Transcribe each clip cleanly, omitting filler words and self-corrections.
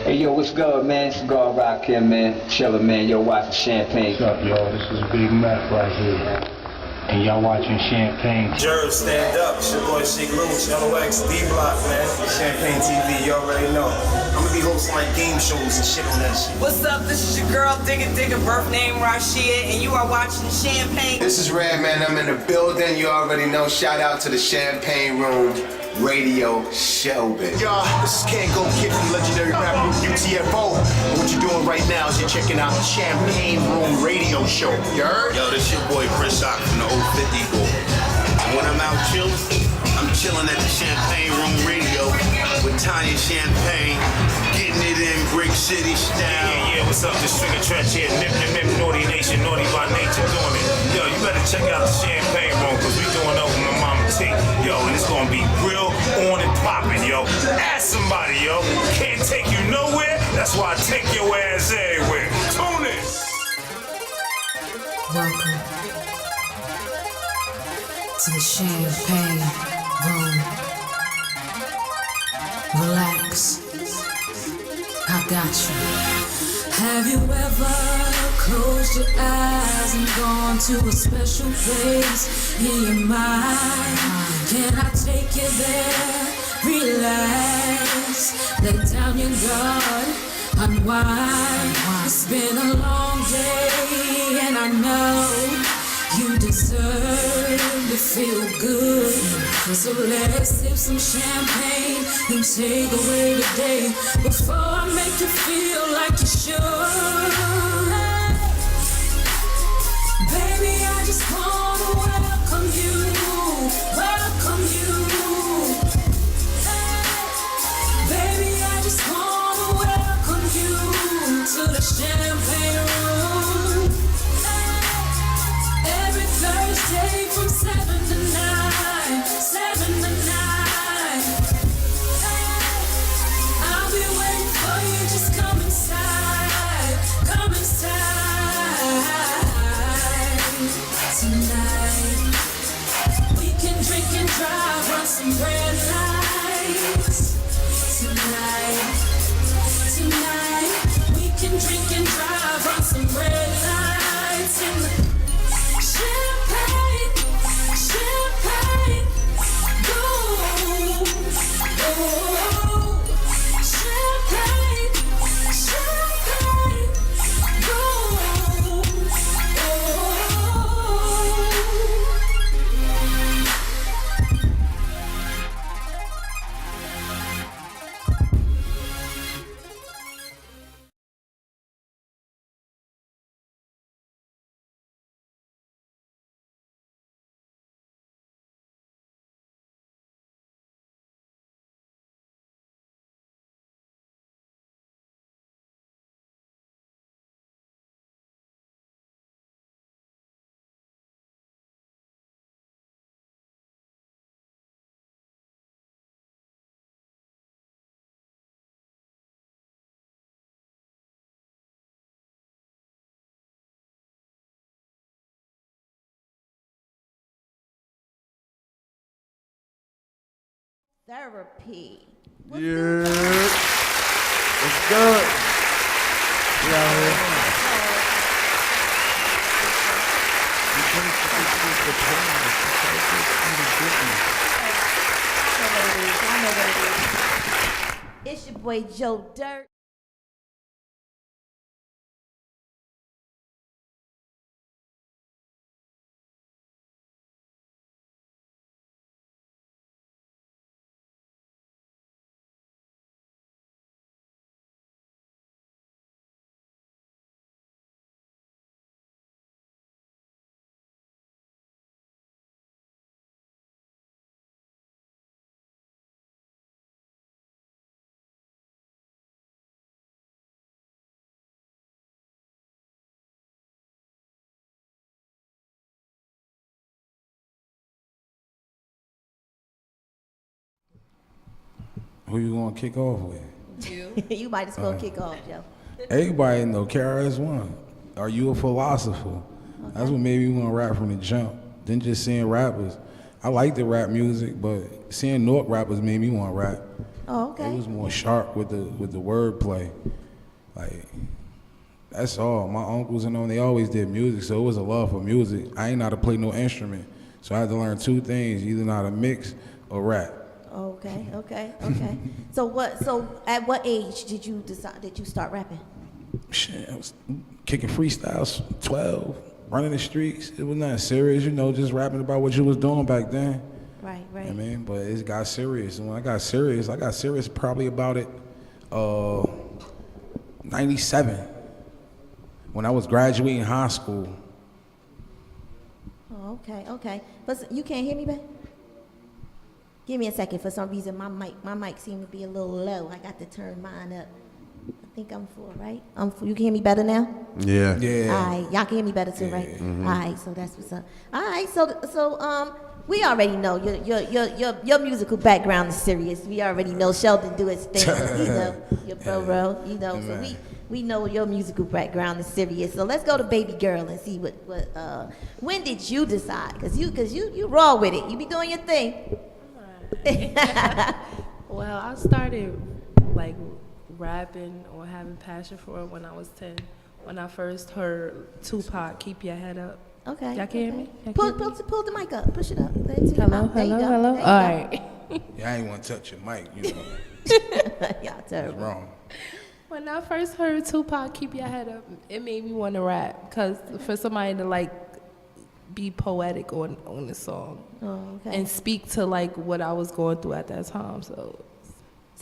Hey, yo, what's good, man? It's God Rock here, man. Chillin', man. Yo, watching Champagne. What's up, y'all? This is Big Mac right here. And y'all watching Champagne. Jerv, stand up. It's your boy Sheek Louch, LOX, D-Block, man. Champagne TV, you already know. I'm gonna be hosting like game shows and shit on that shit. What's up? This is your girl, Digga, birth name Rashia, and you are watching Champagne. This is Redman, I'm in the building, you already know. Shout out to the Champagne Room Radio Show, bitch. Y'all, this is Ken Go Kid from legendary rap group UTFO. And what you're doing right now is you're checking out the Champagne Room Radio Show. You heard? Yo, this your boy Chris Rock from the old 50 Ball. When I'm out chilling, I'm chilling at the Champagne Room Radio with Tanya Champagne, getting it in Brick City style. Yeah, what's up? This Trigger Trench here. Nip, Naughty Nation, Naughty by Nature doing it. Yo, you better check out the Champagne Room, because we doing over my mama T. Yo, and it's gonna be real on and popping, yo. Ask somebody, yo. Can't take you nowhere, that's why I take your ass everywhere. Tune in. Welcome to the Champagne Room. Relax, I got you. Have you ever closed your eyes and gone to a special place in your mind? Can I take you there? Relax, let down your guard, unwind. It's been a long day and I know you deserve to feel good. So let's sip some champagne and take away the day before I make you feel like you should. Baby, I just wanna welcome you, welcome you. Baby, I just wanna welcome you to the Champagne Room. Every Thursday from 7 to 9, 7 to 9. I'll be waiting for you, just come inside, come inside. Tonight, we can drink and drive, run some red lights. Tonight, we can drink and drive, run some red lights in the champagne, champagne, go, go, champagne, champagne, go, go. Therapy. Yeah. What's good? We out here. I know what it is. It's your boy Joe Dirt. Who you gonna kick off with? You might as well kick off, Joe. Everybody know KRS-One. Are you a philosopher? That's what made me want to rap from the jump. Then just seeing rappers. I like the rap music, but seeing Newark rappers made me want rap. Oh, okay. It was more sharp with the wordplay. Like, that's all. My uncles and them, they always did music, so it was a love for music. I ain't know how to play no instrument, so I had to learn two things: either know how to mix or rap. Okay. So at what age did you start rapping? Shit, I was kicking freestyles, 12, running the streets. It was nothing serious, just rapping about what you was doing back then. Right. I mean, but it got serious. And when I got serious probably about it 97, when I was graduating high school. Oh, okay. But you can't hear me, babe? Give me a second. For some reason, my mic seemed to be a little low. I got to turn mine up. I think I'm full, right? I'm full. You can hear me better now? Yeah. All right, y'all can hear me better too, right? Mm-hmm. All right, so that's what's up. All right, so we already know your musical background is serious. We already know Sheldon do his thing, your bro, So we know your musical background is serious. So let's go to Baby Girl and see what when did you decide? Cause you raw with it. You be doing your thing. Well, I started like rapping or having passion for it when I was 10. When I first heard Tupac, "Keep Your Head Up." Okay. Y'all can hear me? Pull the mic up. Push it up. Let it to your Hello. mouth. There you go. All There you go. right. Yeah, I ain't want to touch your mic, Y'all terrible. wrong. When I first heard Tupac, "Keep Your Head Up," it made me want to rap. Cause for somebody to like be poetic on the song Oh, okay. and speak to like what I was going through at that time. So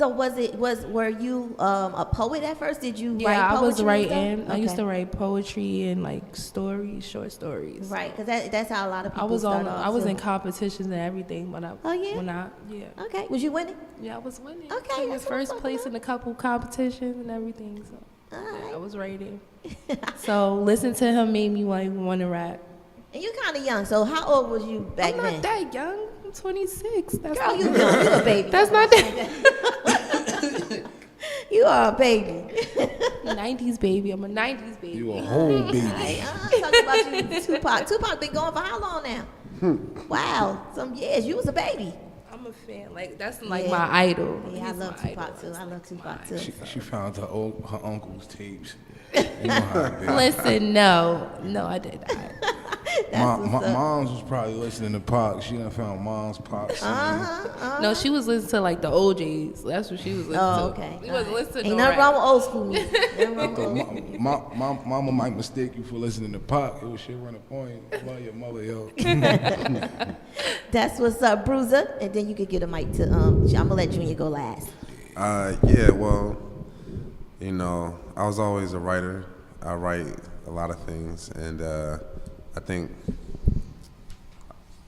were you a poet at first? Did you write Yeah, I poetry was and writing. stuff? I used Okay. to write poetry and like stories, short stories. Right, because that's how a lot of people I was start off. I was too. in competitions and everything when I. Oh, yeah? When I Okay, was you winning? Yeah, I was winning. Okay, Came in that's what I'm first talking place about. in a couple competitions and everything. So All right. I was writing. So listen to him made me like want to rap. And you kind of young. So how old was you back I'm not then? that young. I'm 26. That's Girl, not you young. You a baby. That's not that. You are a baby. 90s baby. I'm a 90s baby. You a whole baby. Hey, talking about you, Tupac. Tupac been going for how long now? Wow, some years. You was a baby. I'm a fan. Like that's like Yeah. my idol. Yeah, I He's love my Tupac idol. too. I love Tupac too. She found her uncle's tapes. You know how it be. Listen, no, I did not. Mom's was probably listening to Pac. She done found Mom's Pac. No, she was listening to like the OJs. That's what she was listening to. Oh, okay. She wasn't listening Ain't to nothing rap. wrong with old school music. Nothing wrong with old school. Mama might mistake you for listening to Pac. It was shit run a point. Love your mother, yo. That's what's up, Bruiser. And then you could get a mic to I'm gonna let Junior go last. Yeah, well, I was always a writer. I write a lot of things, and I think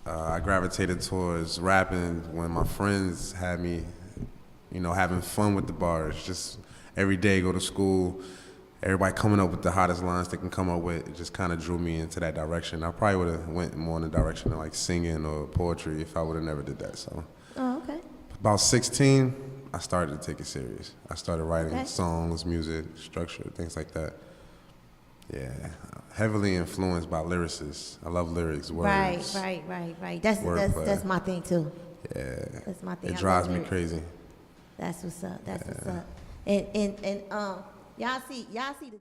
I gravitated towards rapping when my friends had me, having fun with the bars. Just every day, go to school, everybody coming up with the hottest lines they can come up with. It just kind of drew me into that direction. I probably would have went more in the direction of like singing or poetry if I would have never did that. So, Oh, okay. about 16, I started to take it serious. I started writing Okay. songs, music, structure, things like that. Yeah, heavily influenced by lyricists. I love lyrics, words. Right. That's Wordplay. that's my thing too. Yeah, That's my thing. it I drives love me lyrics. crazy. That's what's up. That's what's up. And y'all see the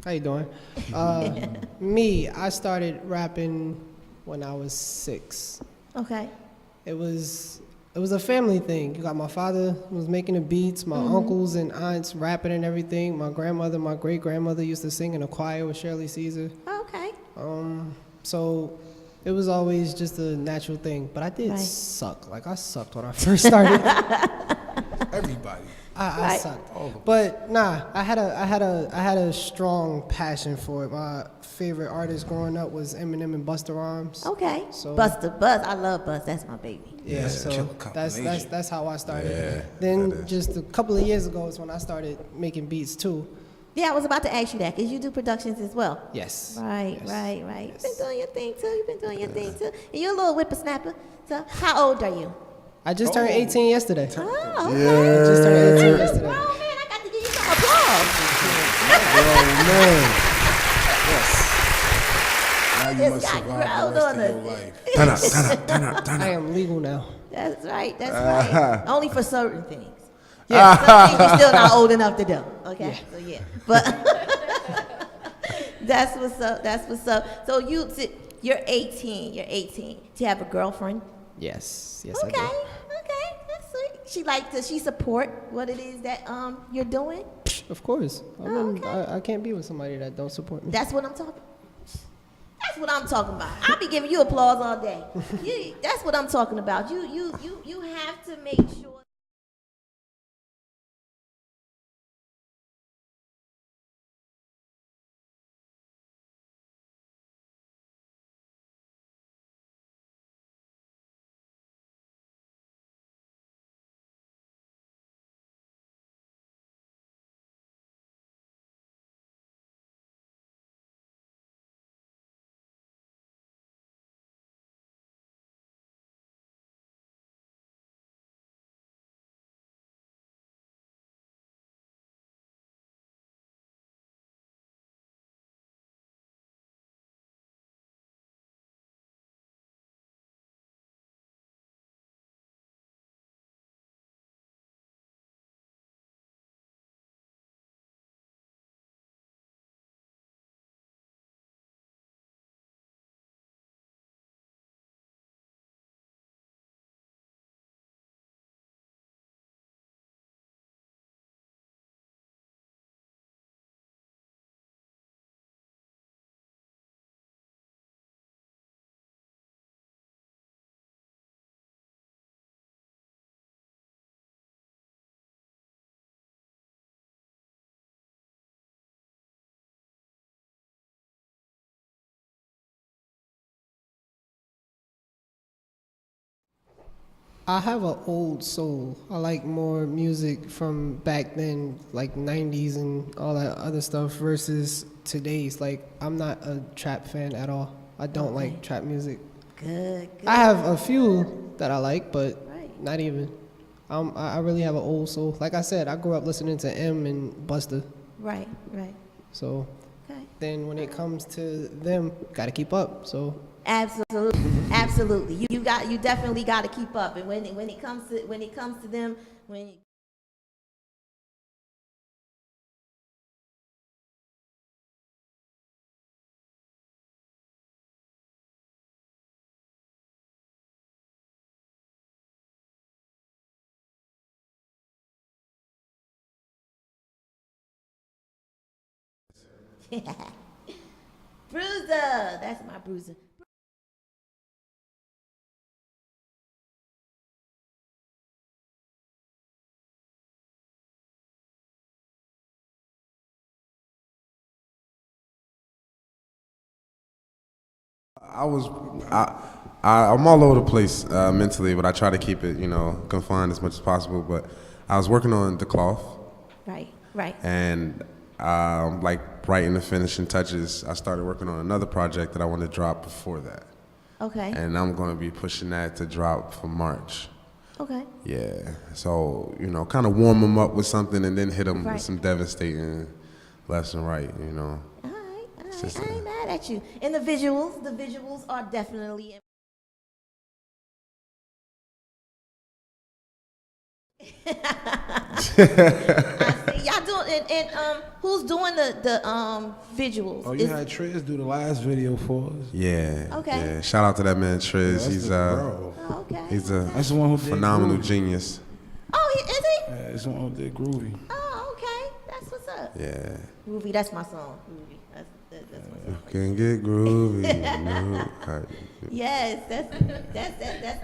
How you doing? Me, I started rapping when I was 6. Okay. It was a family thing. You got my father was making the beats, my uncles and aunts rapping and everything. My grandmother, my great grandmother used to sing in a choir with Shirley Caesar. Okay. So it was always just a natural thing. But I did suck. Like I sucked when I first started. Everybody. I sucked. But nah, I had a strong passion for it. My favorite artist growing up was Eminem and Busta Rhymes. Okay. So Buzz, I love Buzz. That's my baby. yeah, so that's how I started. Yeah, Then just a couple of years ago is when I started making beats too. Yeah, I was about to ask you that because you do productions as well. Yes. Right, Yes. right. You've been doing your thing too. And you're a little whippersnapper. So how old are you? I just turned 18 yesterday. Oh, okay. I just turned 18 You're yesterday. grown, man. I got to give you some applause. Now you Just must got survive the growled rest on of your us. life. I am legal now. That's right. Only for certain things. Yeah, some things you're still not old enough to do. Okay, so yeah, but that's what's up. So you're 18. Do you have a girlfriend? Yes, Okay, I do. okay, that's sweet. Does she support what it is that you're doing? Of course. I can't be with somebody that don't support me. That's what I'm talking. That's what I'm talking about. I'll be giving you applause all day. That's what I'm talking about. You have to make sure. I have an old soul. I like more music from back then, like 90s and all that other stuff versus today's. Like, I'm not a trap fan at all. I don't like trap music. Good. I have a few that I like, but not even. I really have an old soul. Like I said, I grew up listening to M and Busta. Right. So Okay. then when it comes to them, gotta keep up. So Absolutely. You definitely got to keep up. And when it comes to them, Bruiser, that's my bruiser. I'm all over the place mentally, but I try to keep it, confined as much as possible. But I was working on The Cloth. Right. And like right in the finishing touches, I started working on another project that I want to drop before that. Okay. And I'm going to be pushing that to drop for March. Okay. Yeah. So, kind of warm them up with something and then hit them Right. with some devastating left and right, All right. I ain't mad at you. And the visuals are definitely. I see y'all doing. and who's doing the visuals? Oh, you had Triz do the last video for us. Yeah. Okay. Yeah. Shout out to that man Triz. that's He's the bro. Okay. he's a That's the one who did phenomenal Groovy. genius. Oh, is he? Yeah, it's the one who did Groovy. Oh, okay. That's what's up. Yeah. Groovy, that's my song. Groovy. That's my song. Can get groovy. No. Alright. Yes, that's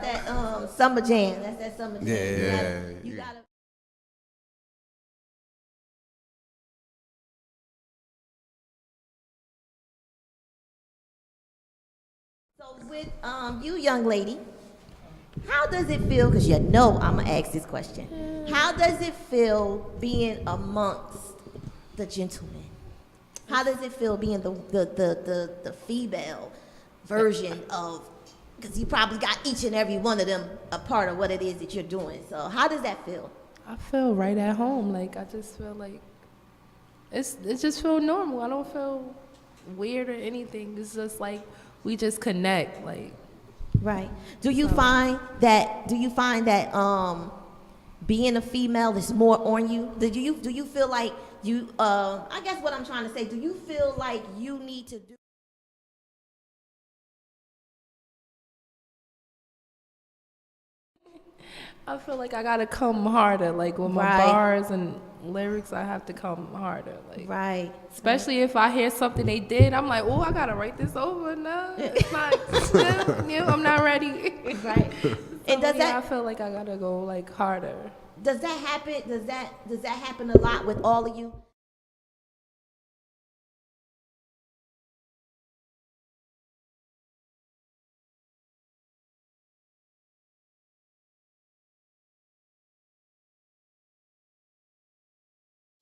that summer jam. That's that summer jam. Yeah. You gotta. So with you, young lady, how does it feel? Because you know I'm gonna ask this question. How does it feel being amongst the gentlemen? How does it feel being the female version of? Because you probably got each and every one of them a part of what it is that you're doing. So how does that feel? I feel right at home. Like I just feel like it just feel normal. I don't feel weird or anything. It's just like we just connect. Like right. Do you find that being a female is more on you? Do you feel like you I guess what I'm trying to say, do you feel like you need to do I feel like I gotta come harder. Like with my Right. bars and lyrics, I have to come harder. Like right. especially if I hear something they did, I'm like, oh, I gotta write this over. No, it's not. No, I'm not ready. Right. And does yeah, that I feel like I gotta go like harder. does that happen? Does that happen a lot with all of you?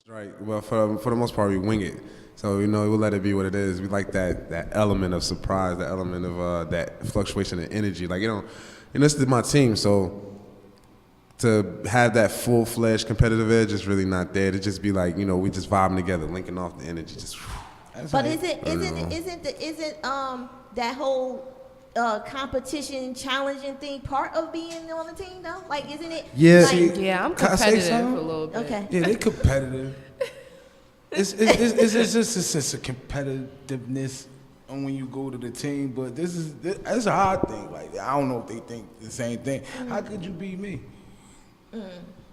Right. Well, for the most part, we wing it. So, you know, we'll let it be what it is. We like that element of surprise, that element of that fluctuation in energy. Like, this is my team, so to have that full-fledged competitive edge is really not there. To just be like, we just vibing together, linking off the energy. Just. But isn't that whole competition challenging thing part of being on the team though? Like, isn't it? Yeah. Like, Yeah, I'm Can I say competitive a something? little bit. okay. Yeah, they competitive. It's just a sense of competitiveness when you go to the team, but that's a hard thing. Like, I don't know if they think the same thing. How could you beat me?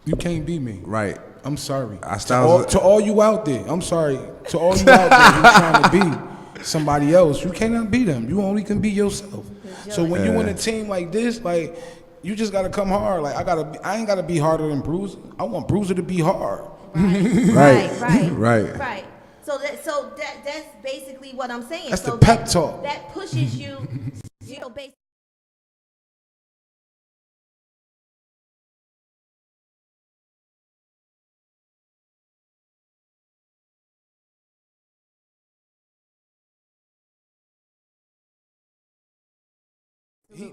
You can't beat me. Right. I'm sorry. styles- To all you out there, I'm sorry. To all you out there who's trying to be somebody else, you cannot beat them. You only can be yourself. So when you in a team like this, like, you just gotta come hard. Like, I ain't gotta be harder than Bruiser. I want Bruiser to be hard. Right. So that's basically what I'm saying. That's so the pep talk. That pushes you, basically. He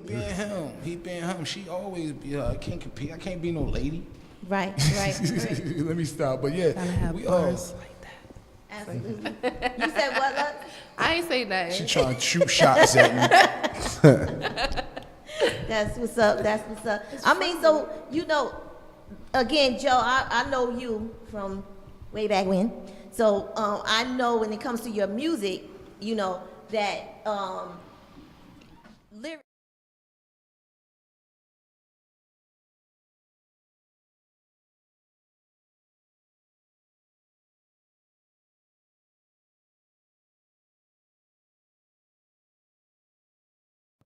being him. She always be her. I can't compete. I can't be no lady. Right. Let me stop. But yeah, Gotta have we bars like that. Absolutely. You said what? Lux? I ain't say She nothing. trying to shoot shots at me. That's what's up. That's what's up. I mean, so again, Joe, I know you from way back when. So I know when it comes to your music, that lyrics.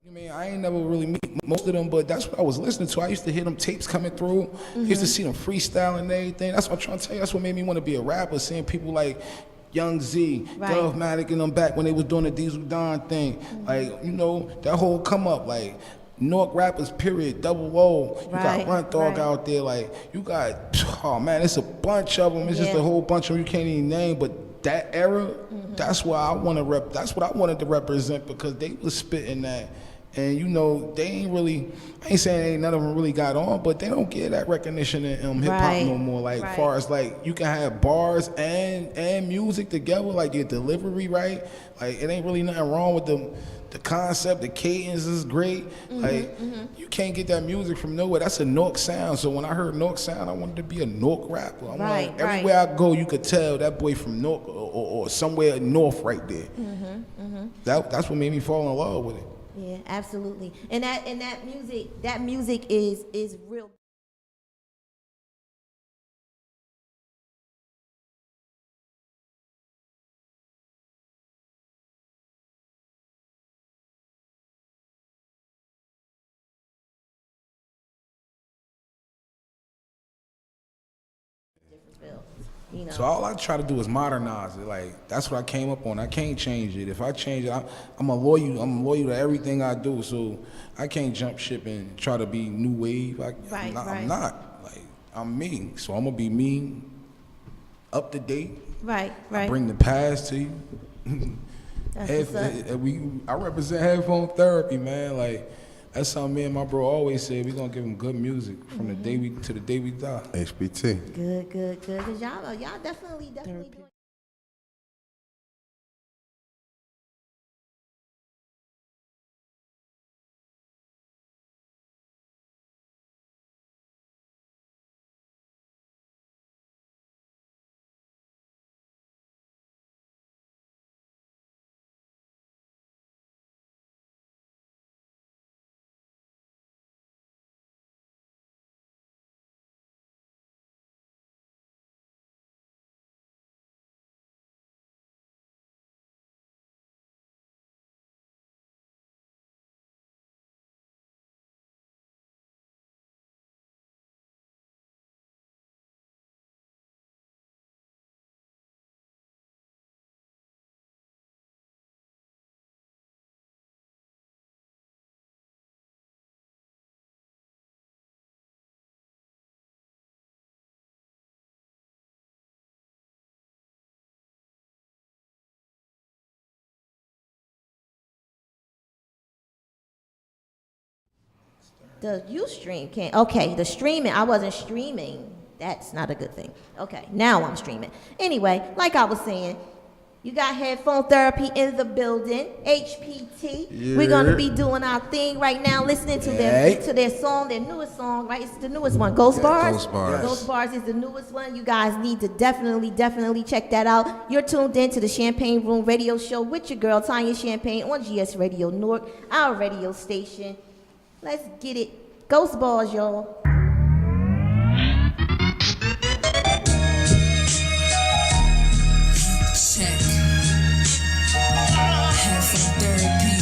I mean, I ain't never really meet most of them, but that's what I was listening to. I used to hear them tapes coming through. Used to see them freestyle and everything. That's what I'm trying to tell you. That's what made me want to be a rapper, seeing people like Young Z, Right. Dove-Matic and them back when they was doing the Diesel Don thing. Like, that whole come up, like, Newark rappers, period, Double O. You Right, got Run Dog right. out there. Like, you got, oh man, it's a bunch of them. It's just Yeah. a whole bunch of them you can't even name. But that era, that's what I want to rep. That's what I wanted to represent because they was spitting that. And you know, they ain't really, I ain't saying ain't none of them really got on, but they don't get that recognition in hip hop Right. no more. Like, Right. far as like, you can have bars and music together, like your delivery, right? Like, it ain't really nothing wrong with the concept, the cadence is great. Like, you can't get that music from nowhere. That's a Nork sound. So when I heard Nork sound, I wanted to be a Nork rapper. I'm Right, like, everywhere I go, you could tell that boy from Nork or somewhere north right there. That's what made me fall in love with it. Yeah, absolutely. And that music is real. You know. So all I try to do is modernize it. Like, that's what I came up on. I can't change it. If I change it, I'm loyal to everything I do. So I can't jump ship and try to be new wave. I'm not. Like, I'm me. So I'm gonna be me, up to date. Right. I bring the past to you. That's what's up. I represent Headphone Therapy, man. Like, that's something me and my bro always said. We gonna give him good music from the day we die. HBT. Good. Cause y'all definitely doing. The Ustream can't. Okay, the streaming. I wasn't streaming. That's not a good thing. Okay, now I'm streaming. Anyway, like I was saying, you got Headphone Therapy in the building. HPT. Yeah. We're gonna be doing our thing right now, listening to their song, their newest song. Right, it's the newest one. Ghost Bars. Ghost Bars. Ghost Bars is the newest one. You guys need to definitely check that out. You're tuned in to the Champagne Room Radio Show with your girl Tanya Champagne on GS Radio Newark, our radio station. Let's get it. Ghost Bars, y'all. Check. Headphone Therapy.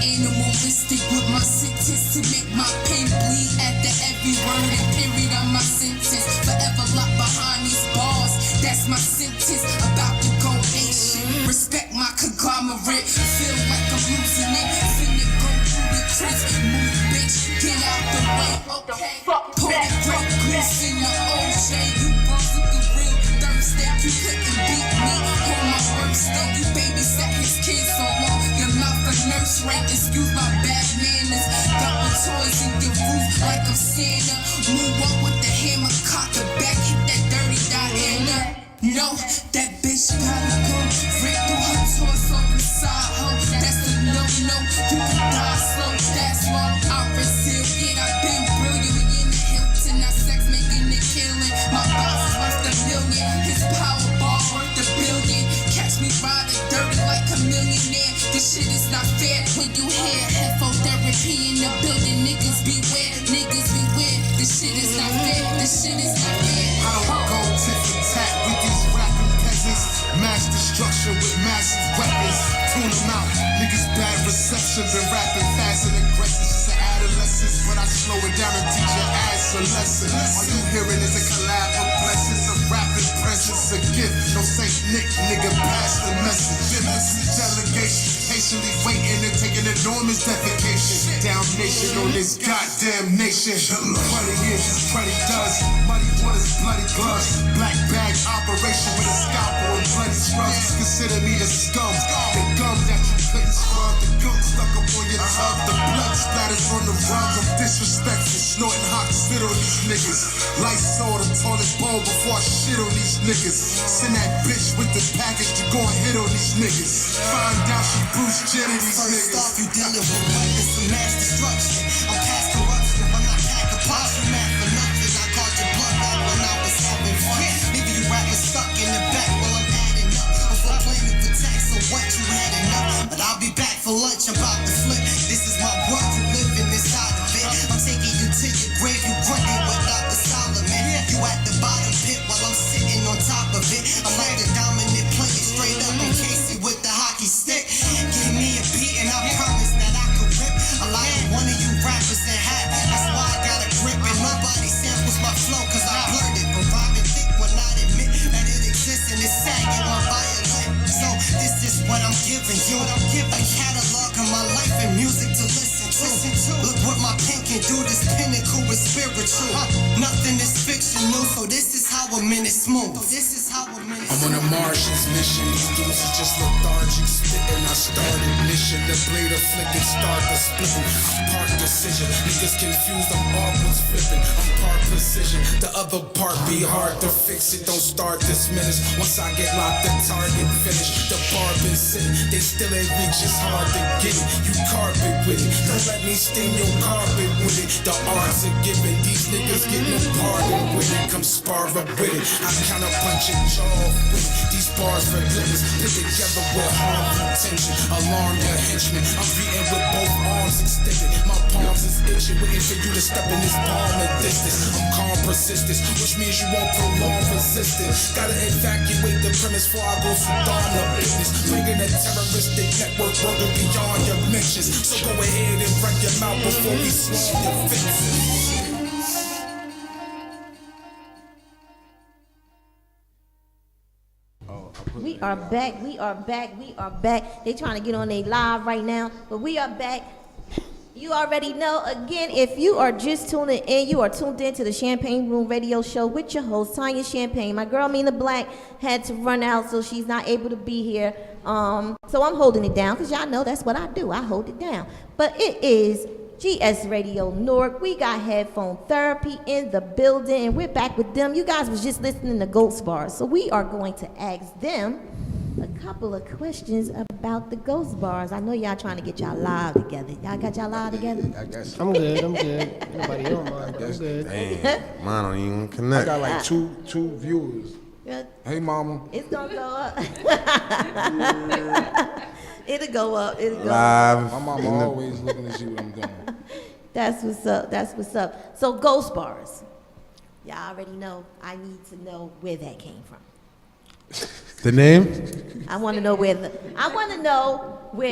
Animalistic with my sentence to make my pain bleed after every word and period of my sentence. Forever locked behind these bars. That's my sentence. About to go ancient. Respect my conglomerate. Feel like I'm losing it. Finna go through the trench. Move, bitch. Get out the way. Okay. Put a great goose in your OJ. You bros with the real thirst that you couldn't beat me. On my birthday, you babysat his kids so long. Your mouth a nurse rate. Excuse my bad manners. Got my toys in your roof like I'm Santa. Move up with the hammer, cock the back, hit that dirty Diana. No, that bitch gotta go. Rip through her torso, the side hoe. That's a no-no. You can die slow, that's long. I'm resilient, I've been brilliant. In the Hilton, I sex making it killing. My boss is worth $1 million. His power ball worth $1 billion. Catch me riding dirty like a millionaire. This shit is not fair. When you hear Headphone Therapy in the building, niggas beware. Niggas beware. This shit is not fair. This shit is not fair. I don't go tit for tat with these rapping peasants. Mass destruction with massive weapons. Tune them out. Niggas bad reception. Been rapping fast and aggressive since an adolescence. But I slow it down and teach your ass a lesson. All you hearing is a collab of blessings. A rapping presence, a gift. No Saint Nick, nigga, pass the message. This delegation. Patiently waiting and taking enormous defecation. Damnation on this goddamn nation. Funny is, funny does. Money want us bloody gloves. Black bag operation with a scalpel and bloody scrubs. Consider me the scum, the gum that you couldn't scrub. The gum stuck up on your tub. The blood splatters on the rug. I'm disrespectful, snorting hot spit on these niggas. Light saw the toilet bowl before I shit on these niggas. Send that bitch with the package to go and hit on these niggas. Find out she Bruce Jenner these niggas. First off, you dealing with weapons of mass destruction. I'm past corruption, I'm not pack a punch. You mad for nothing, I called your bluff out when I was having fun. Maybe you rapping stuck in the back while I'm adding up. I'm for planning for tax, so what you had enough. But I'll be back for lunch, I'm about to flip. This is my world, you living inside of it. I'm taking you to your grave, you grunting without the Solomon. You at the bottom pit while I'm sitting on top of it. I'm like the dominant player, straight up on Casey with the hockey stick. Give me a beat and I promise that I could rip a lot of one of you rappers in half. That's why I got a grip and nobody samples my flow cause I blurred it. But Robin Thicke will not admit that it exists and it's sagging on violin. So this is what I'm giving you. A catalog of my life and music to listen to. Look what my pen can do, this pinnacle is spiritual. Nothing is fictional, so this is how a minute smooth. This is how a minute I'm on a Martian's mission. These dudes is just lethargic spitting. I started mission. The blade of flicking, start the splitting. I'm part decision. Niggas confused, I'm awkward flipping. I'm part precision. The other part be hard to fix it. Don't start this minute. Once I get locked, the target finished. The bar been sitting. They still ain't reach. It's hard to get it. You carpet with it. Don't let me stain your carpet with it. The arts are given. These niggas get no pardon with it. Come spar up with it. I count a punch and jaw with it. These bars for glitters. Put together with harmful tension. Alarm your henchmen. I'm beating with both arms extended. My palms is itching. Waiting for you to step in this palm of distance. I'm calm persistence, which means you won't prolong resistance. Gotta evacuate the premise before I go Saddam the business. Bringing a terroristic network working beyond your mentions. So go ahead and run your mouth before we swarm your fences. We are back, we are back, we are back. They trying to get on their live right now, but we are back. You already know, again, if you are just tuning in, you are tuned in to the Champagne Room Radio Show with your host, Tanya Champagne. My girl, Mina Black, had to run out, so she's not able to be here. So I'm holding it down, because y'all know that's what I do. I hold it down. But it is GS Radio Newark. We got Headphone Therapy in the building, and we're back with them. You guys was just listening to Ghost Bars, so we are going to ask them a couple of questions about the Ghost Bars. I know y'all trying to get y'all live together. Y'all got y'all live together? I guess. I'm good. Nobody on mine, but I'm good. Damn, mine don't even connect. I got like two viewers. Good. Hey, mama. It's gonna go up. It'll go up. It'll go Live. up. My mama always looking to see what I'm doing. That's what's up. That's what's up. So Ghost Bars. Y'all already know. I need to know where that came from. The name? I want to know where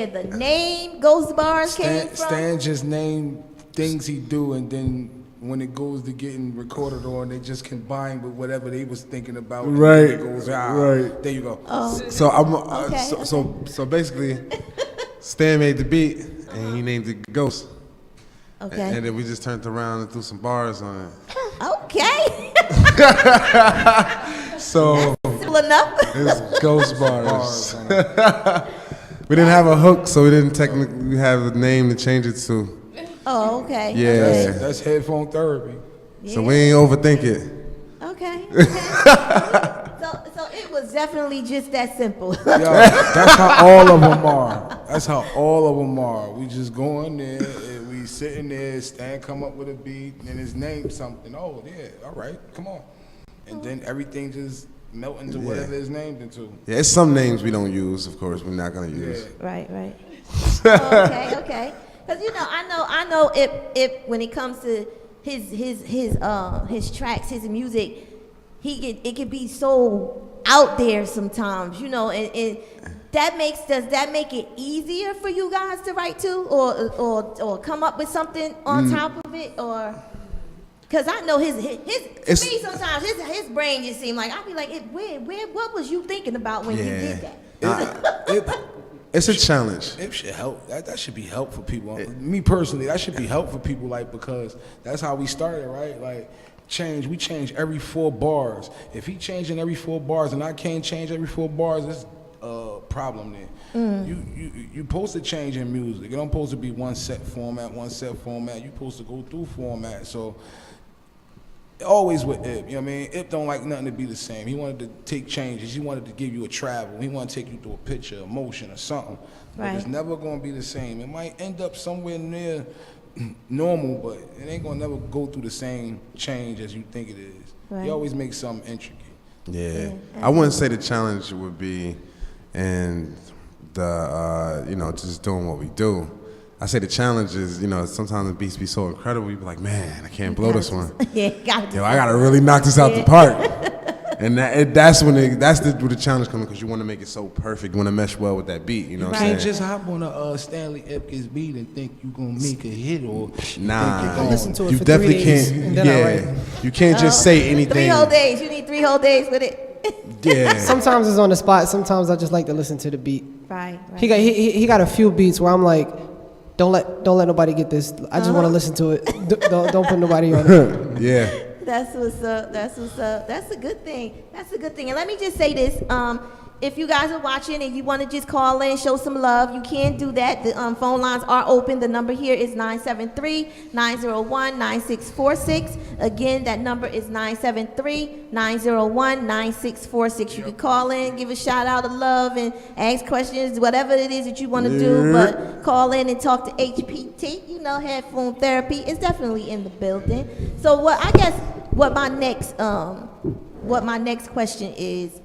the name Ghost Bars came from. Stan just named things he do, and then when it goes to getting recorded on, they just combine with whatever they was thinking about. Right. It goes, Right. There you go. Oh. So I'm Okay, so basically, Stan made the beat and he named it Ghost. Okay. And then we just turned around and threw some bars on it. Okay. So Simple enough. it's Ghost Bars. We didn't have a hook, so we didn't technically have a name to change it to. Oh, okay. Yeah. Okay. That's Headphone Therapy. So we ain't overthink it. Okay. So it was definitely just that simple. Yo, that's how all of them are. That's how all of them are. We just go in there and we sitting there, Stan come up with a beat and his name something. Oh yeah, all right, come on. And then everything just melt into whatever it's named into. Yeah, it's some names we don't use, of course, we're not gonna use. Right. Oh, okay. Because I know if when it comes to his tracks, his music, it can be so out there sometimes, and does that make it easier for you guys to write to, or come up with something on top of it, or? Because I know to me sometimes his brain just seemed like, I'd be like, what was you thinking about when you did that? It's a challenge. It should help. That should be helpful for people. Me personally, that should be helpful for people, like, because that's how we started, right? Like, we change every 4 bars. If he changing every 4 bars and I can't change every 4 bars, it's a problem there. You supposed to change in music. It don't supposed to be one set format. You supposed to go through format. So always with Ip, you know what I mean? Ip don't like nothing to be the same. He wanted to take changes. He wanted to give you a travel. He wanted to take you through a picture, emotion, or something. But it's never going to be the same. It might end up somewhere near normal, but it ain't going to never go through the same change as you think it is. Right. He always makes something intricate. Yeah. I wouldn't say the challenge would be in the, just doing what we do. I say the challenge is, sometimes the beats be so incredible, you be like, man, I can't blow this one. Yeah, got Yo, I gotta really knock this out the park. And that's where the challenge comes, because you want to make it so perfect. You want to mesh well with that beat. You know what I'm saying? You can't just hop on a Stanley Ipkiss beat and think you gonna make a hit or Nah, listen to it you for definitely 3 days, can't. and then I write. You can't just say anything. 3 whole days. You need 3 whole days with it. Yeah. Sometimes it's on the spot. Sometimes I just like to listen to the beat. Right. He got a few beats where I'm like, don't let nobody get this. I just want to listen to it. Don't put nobody on it. Yeah. That's what's up. That's what's up. That's a good thing. That's a good thing. And let me just say this. If you guys are watching and you want to just call in, show some love, you can do that. The phone lines are open. The number here is 973-901-9646. Again, that number is 973-901-9646. You can call in, give a shout out of love, and ask questions, whatever it is that you want to do. But call in and talk to HPT. Headphone therapy is definitely in the building. So what my next question is,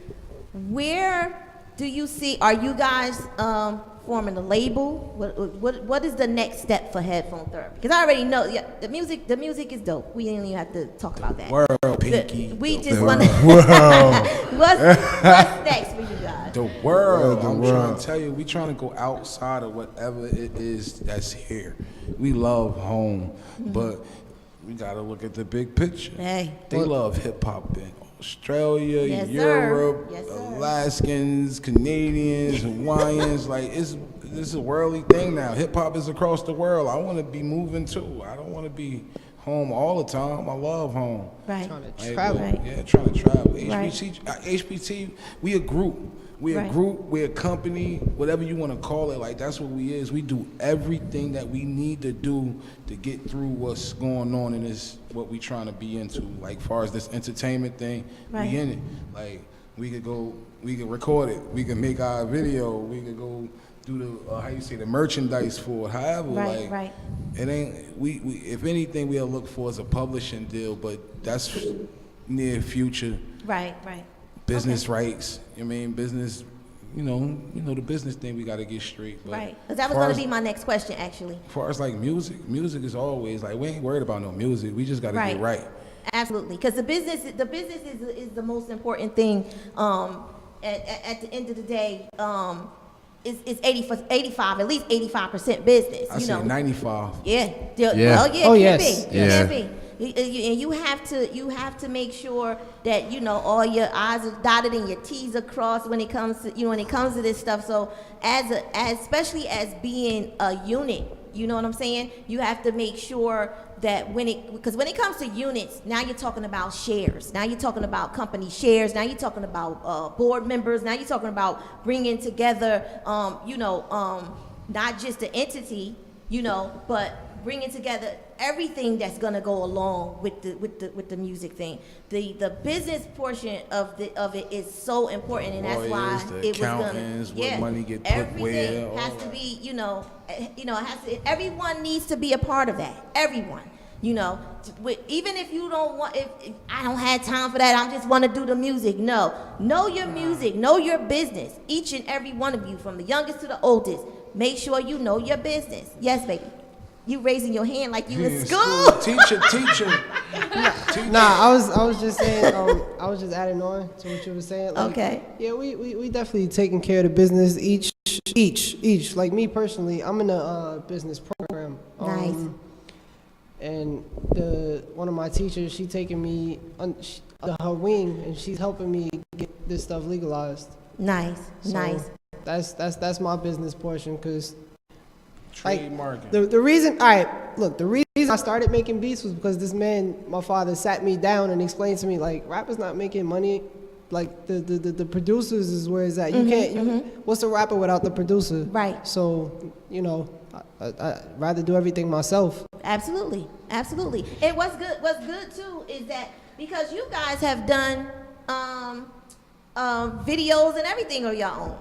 where do you see, are you guys forming a label? What is the next step for headphone therapy? Because I already know, the music is dope. We didn't even have to talk about that. World, Pinky. We just want to, what's next for you guys? The world. I'm trying to tell you, we trying to go outside of whatever it is that's here. We love home, but we got to look at the big picture. Hey. They love hip hop in Australia, Yes, sir. Europe, Yes, sir. Alaskans, Canadians, Hawaiians. Like, this is a worldly thing now. Hip hop is across the world. I want to be moving too. I don't want to be home all the time. I love home. Right. Trying to Like, travel. Right. Yeah, trying to travel. Right. HPT, we a group. We're Right. a group, we're a company, whatever you want to call it. Like, that's what we is. We do everything that we need to do to get through what's going on in this, what we trying to be into. Like, far as this entertainment thing, Right. we in it. Like, we could record it. We could make our video. We could go do the merchandise for it. However, Right, right. it ain't, we if anything, we'll look for is a publishing deal, but that's near future. Right. Business rights, business, the business thing we got to get straight. But Right. Because that was going to be my next question, actually. As far as like music is always like, we ain't worried about no music. We just got to get right. Absolutely, because the business is the most important thing. At the end of the day, it's 85, at least 85% business. I say 95. Yeah. Yeah. Well, yeah. Oh, It yes. can be. Yeah. It can be. And you have to make sure that all your I's are dotted and your T's are crossed when it comes to this stuff. So especially as being a unit, you know what I'm saying? You have to make sure that because when it comes to units, now you're talking about shares. Now you're talking about company shares. Now you're talking about board members. Now you're talking about bringing together, not just the entity, but bringing together everything that's gonna go along with the music thing. The business portion of it is so important, and that's why the it was gonna. accountants, what money get put Everything where, has all to that. be, everyone needs to be a part of that. Everyone. Even if you don't want, if I don't have time for that, I just want to do the music. No, know your music, know your business. Each and every one of you, from the youngest to the oldest, make sure you know your business. Yes, baby. You raising your hand like you in school. Teacher. Nah, I was just saying. I was just adding on to what you were saying. Like, Okay. Yeah, we definitely taking care of the business. Each. Like me personally, I'm in a business program. Nice. And one of my teachers, she taking me under her wing, and she's helping me get this stuff legalized. Nice. So That's my business portion, because Trademarking. The reason, all right, look, the reason I started making beats was because this man, my father, sat me down and explained to me, like, rap is not making money. Like, the producers is where it's at. You can't, what's a rapper without the producer? Right. So, you know, I'd rather do everything myself. Absolutely, absolutely. And what's good too is that because you guys have done videos and everything on your own,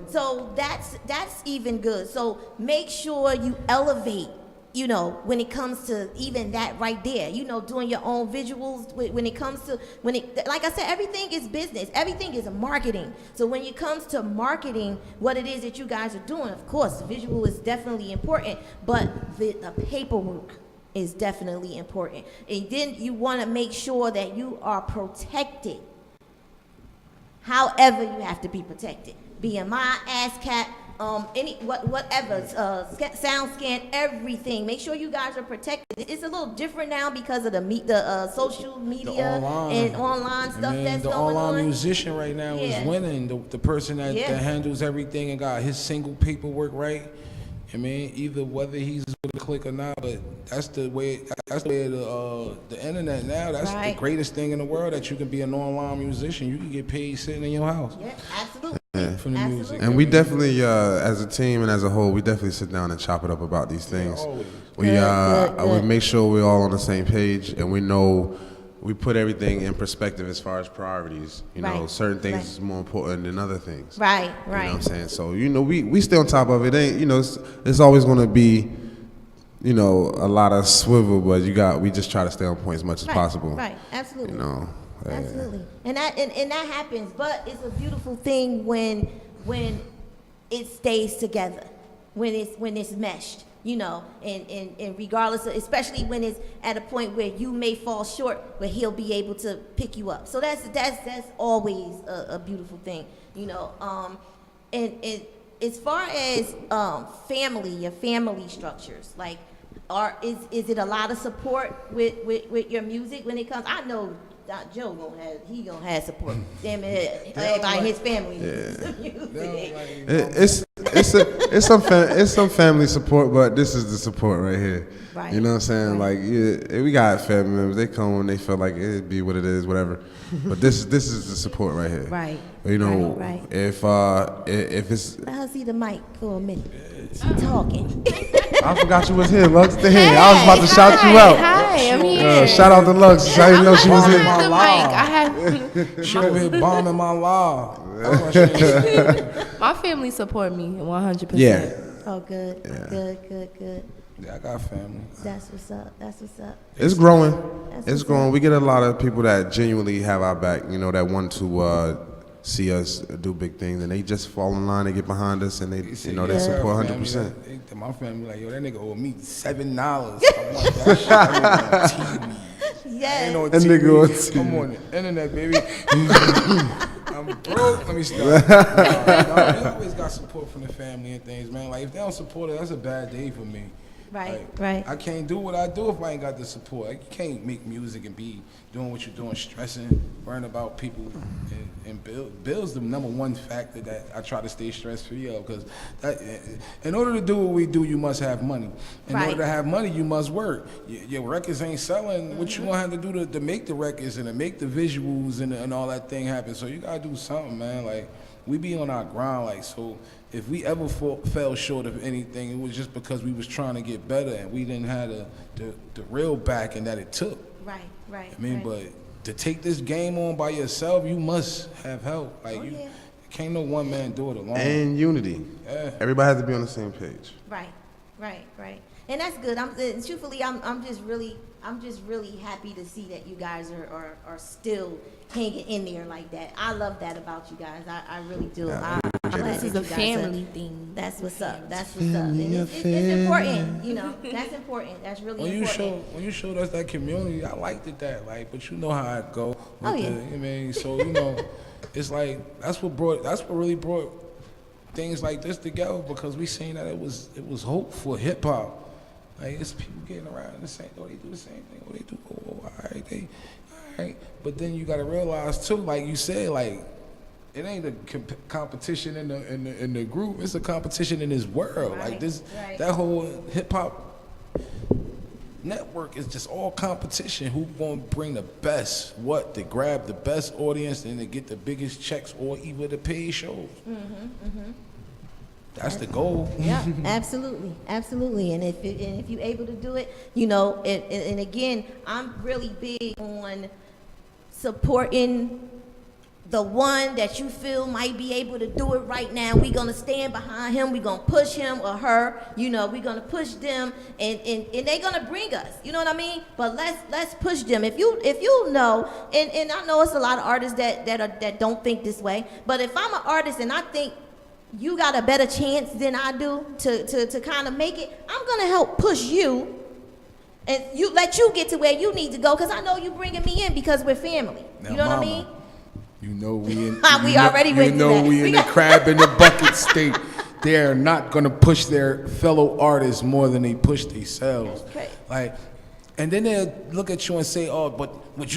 so that's even good. So make sure you elevate, you know, when it comes to even that right there, you know, doing your own visuals. When it comes to like I said, everything is business, everything is marketing. So when it comes to marketing, what it is that you guys are doing, of course, visual is definitely important, but the paperwork is definitely important. And then you want to make sure that you are protected. However, you have to be protected. BMI, ASCAP, whatever, sound scan, everything. Make sure you guys are protected. It's a little different now because of the social media and online stuff that's the going online on. musician right now is winning. The person that handles everything and got his single paperwork right. I mean, either whether he's with a click or not, but that's the way. That's the way of the internet now. That's the greatest thing in the world, that you can be an online musician. You can get paid sitting in your house. Yeah, absolutely. From the music. And we definitely, as a team and as a whole, we definitely sit down and chop it up about these things. We make sure we're all on the same page, and we know we put everything in perspective as far as priorities. You know, certain things is more important than other things. Right. You know what I'm saying? So, you know, we stay on top of it. Ain't, you know, it's always going to be, you know, a lot of swivel, but we just try to stay on point as much as possible. Right. Absolutely. You know. Absolutely. And that happens, but it's a beautiful thing when it stays together, when it's meshed, you know, and regardless of, especially when it's at a point where you may fall short, but he'll be able to pick you up. So that's always a beautiful thing, you know. And as far as your family structures, like, is it a lot of support with your music when it comes? I know Joe gonna have support. Damn it, everybody in his family. It's some family support, but this is the support right here. Right. You know what I'm saying? Like, we got family members. They come when they feel like it be what it is, whatever. But this is the support right here. Right. You know, if it's. Let her see the mic for a minute. She's talking. I forgot you was here, Lux. Dang, I was about to shout you out. Hi, I'm here. Shout out to Lux. I didn't know she was here. The mic. She over here bombing my law. My family support me 100%. Yeah. Oh, good. Yeah. Good. Yeah, I got family. That's what's up. It's growing. It's growing. We get a lot of people that genuinely have our back, you know, that want to see us do big things, and they just fall in line, they get behind us, and they, you know, they support 100%. My family like, yo, that nigga owe me $7. I want that shit. On TV. Yes. That nigga on TV. I'm on the internet, baby. I'm broke. Let me stop. We always got support from the family and things, man. Like, if they don't support it, that's a bad day for me. Right. I can't do what I do if I ain't got the support. Like, you can't make music and be doing what you're doing, stressing, worrying about people, and Bill's the number one factor that I try to stay stress-free of, because in order to do what we do, you must have money. In order to have money, you must work. Your records ain't selling. What you gonna have to do to make the records and to make the visuals and all that thing happen? So you gotta do something, man. Like, we be on our grind, like, so if we ever fell short of anything, it was just because we was trying to get better and we didn't have the real backing that it took. Right. I mean, but to take this game on by yourself, you must have help. Like, can't no one man do it alone. And unity. Yeah. Everybody has to be on the same page. Right. And that's good. Truthfully, I'm just really happy to see that you guys are still hanging in there like that. I love that about you guys. I really do. This is a family thing. That's what's up. It's important, you know. That's important. That's really important. When you showed us that community, I liked it that, like, but you know how I go. Oh yeah. I mean, so you know, it's like that's what really brought things like this together, because we seen that it was hope for hip hop. Like, it's people getting around the same. Oh, they do the same thing. Oh, they do. Oh, all right. But then you gotta realize too, like you said, like, it ain't a competition in the group. It's a competition in this world. Right, Like this, right. that whole hip hop network is just all competition. Who gonna bring the best? What to grab the best audience and to get the biggest checks or even the paid shows. That's the goal. Yeah, absolutely, absolutely. And if you're able to do it, you know, and again, I'm really big on supporting the one that you feel might be able to do it right now. We're gonna stand behind him. We're gonna push him or her. You know, we're gonna push them, and they're gonna bring us. You know what I mean? But let's push them. If you know, and I know it's a lot of artists that don't think this way. But if I'm an artist and I think you got a better chance than I do to kind of make it, I'm gonna help push you and let you get to where you need to go, because I know you bringing me in because we're family. Now, you know what I mama, mean? You know we in. We you know, already went You through know that. we in the crab in the bucket state. They're not gonna push their fellow artists more than they push themselves. Okay. Like, and then they'll look at you and say, "Oh, but would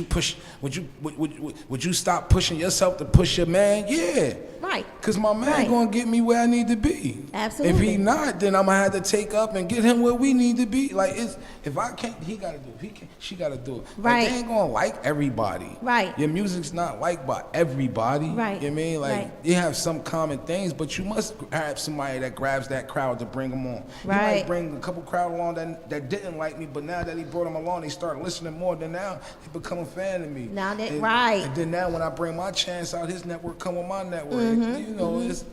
you stop pushing yourself to push your man?" Yeah. Right. Cause my man Right. gonna get me where I need to be. Absolutely. If he not, then I'm gonna have to take up and get him where we need to be. Like, if I can't, he gotta do it. If he can't, she gotta do it. Like, Right. they ain't gonna like everybody. Right. Your music's not liked by everybody. Right. You know what I mean? Like, Right. you have some common things, but you must have somebody that grabs that crowd to bring them on. You Right. might bring a couple crowd along that didn't like me, but now that he brought them along, they start listening more. Then now they become a fan of me. Now that- and, right. And then now when I bring my chance out, his network come with my network. Mhm, You know, mhm. it's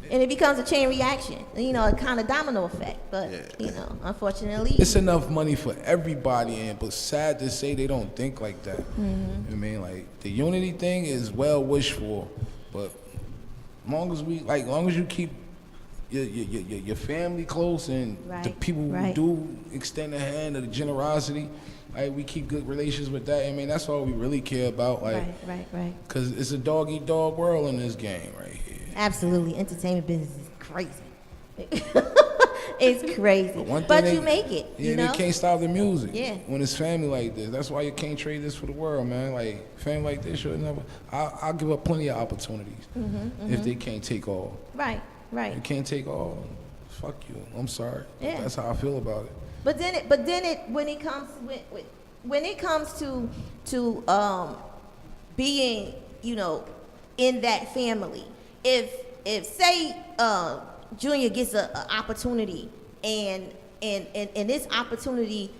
And it becomes a chain reaction, you know, a kind of domino effect. But, you know, unfortunately. it's enough money for everybody, and but sad to say they don't think like that. You know what I mean? Like, the unity thing is well wished for, but long as you keep your family close and the Right, people who right. do extend a hand of the generosity, like, we keep good relations with that. I mean, that's all we really care about. Like, Right. cause it's a dog eat dog world in this game right here. Absolutely. Entertainment business is crazy. It's crazy. One thing But they- you make it, Yeah, you know? they can't stop the music. Yeah. When it's family like this, that's why you can't trade this for the world, man. Like, family like this should never. I'll give up plenty of opportunities if they can't take all. Right. You can't take all. Fuck you. I'm sorry. Yeah. That's how I feel about it. But then when it comes to being, you know, in that family, if say Junior gets an opportunity and this opportunity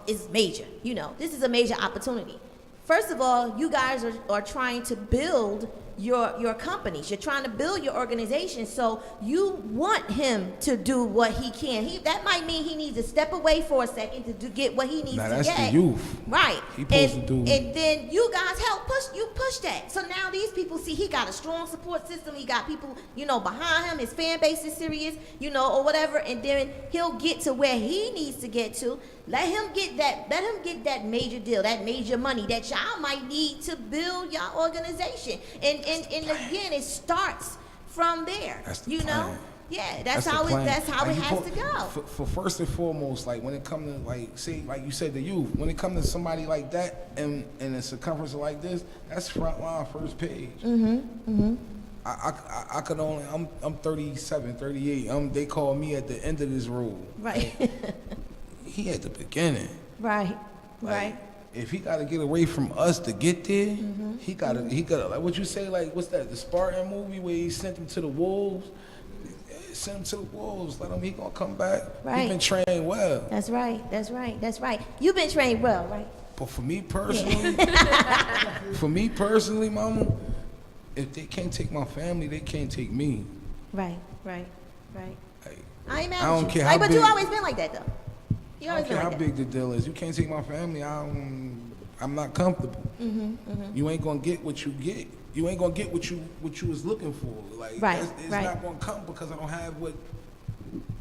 is major, you know, this is a major opportunity. First of all, you guys are trying to build your companies. You're trying to build your organization, so you want him to do what he can. That might mean he needs to step away for a second to get what he needs Now to that's get. the youth. Right. He supposed to do. And then you guys help push that. So now these people see he got a strong support system. He got people, you know, behind him. His fan base is serious, you know, or whatever. And then he'll get to where he needs to get to. Let him get that major deal, that major money that y'all might need to build your organization. And again, it starts from there. That's the you plan. know? Yeah, that's the how plan. it Like, you has put- to go. For first and foremost, like, when it comes to, like, say, like you said, the youth, when it comes to somebody like that and a circumference like this, that's front line, first page. I could only, I'm 37, 38. They call me at the end of this road. Right. He at the beginning. Right. Like, Right. If he got to get away from us to get there, he gotta, like what you say, like, what's that, the Spartan movie where he sent him to the wolves? Send him to the wolves, let him, he gonna come back. Right. He been trained well. That's right. You've been trained well, right? But for me personally, mama, if they can't take my family, they can't take me. Right. Like, I ain't mad I don't at you. care Like, how but you big- always been like that, though. You I always don't care been how like that. big the deal is. You can't take my family. I'm not comfortable. You ain't gonna get what you get. You ain't gonna get what you was looking for. Like, Right, it's right. not gonna come because I don't have what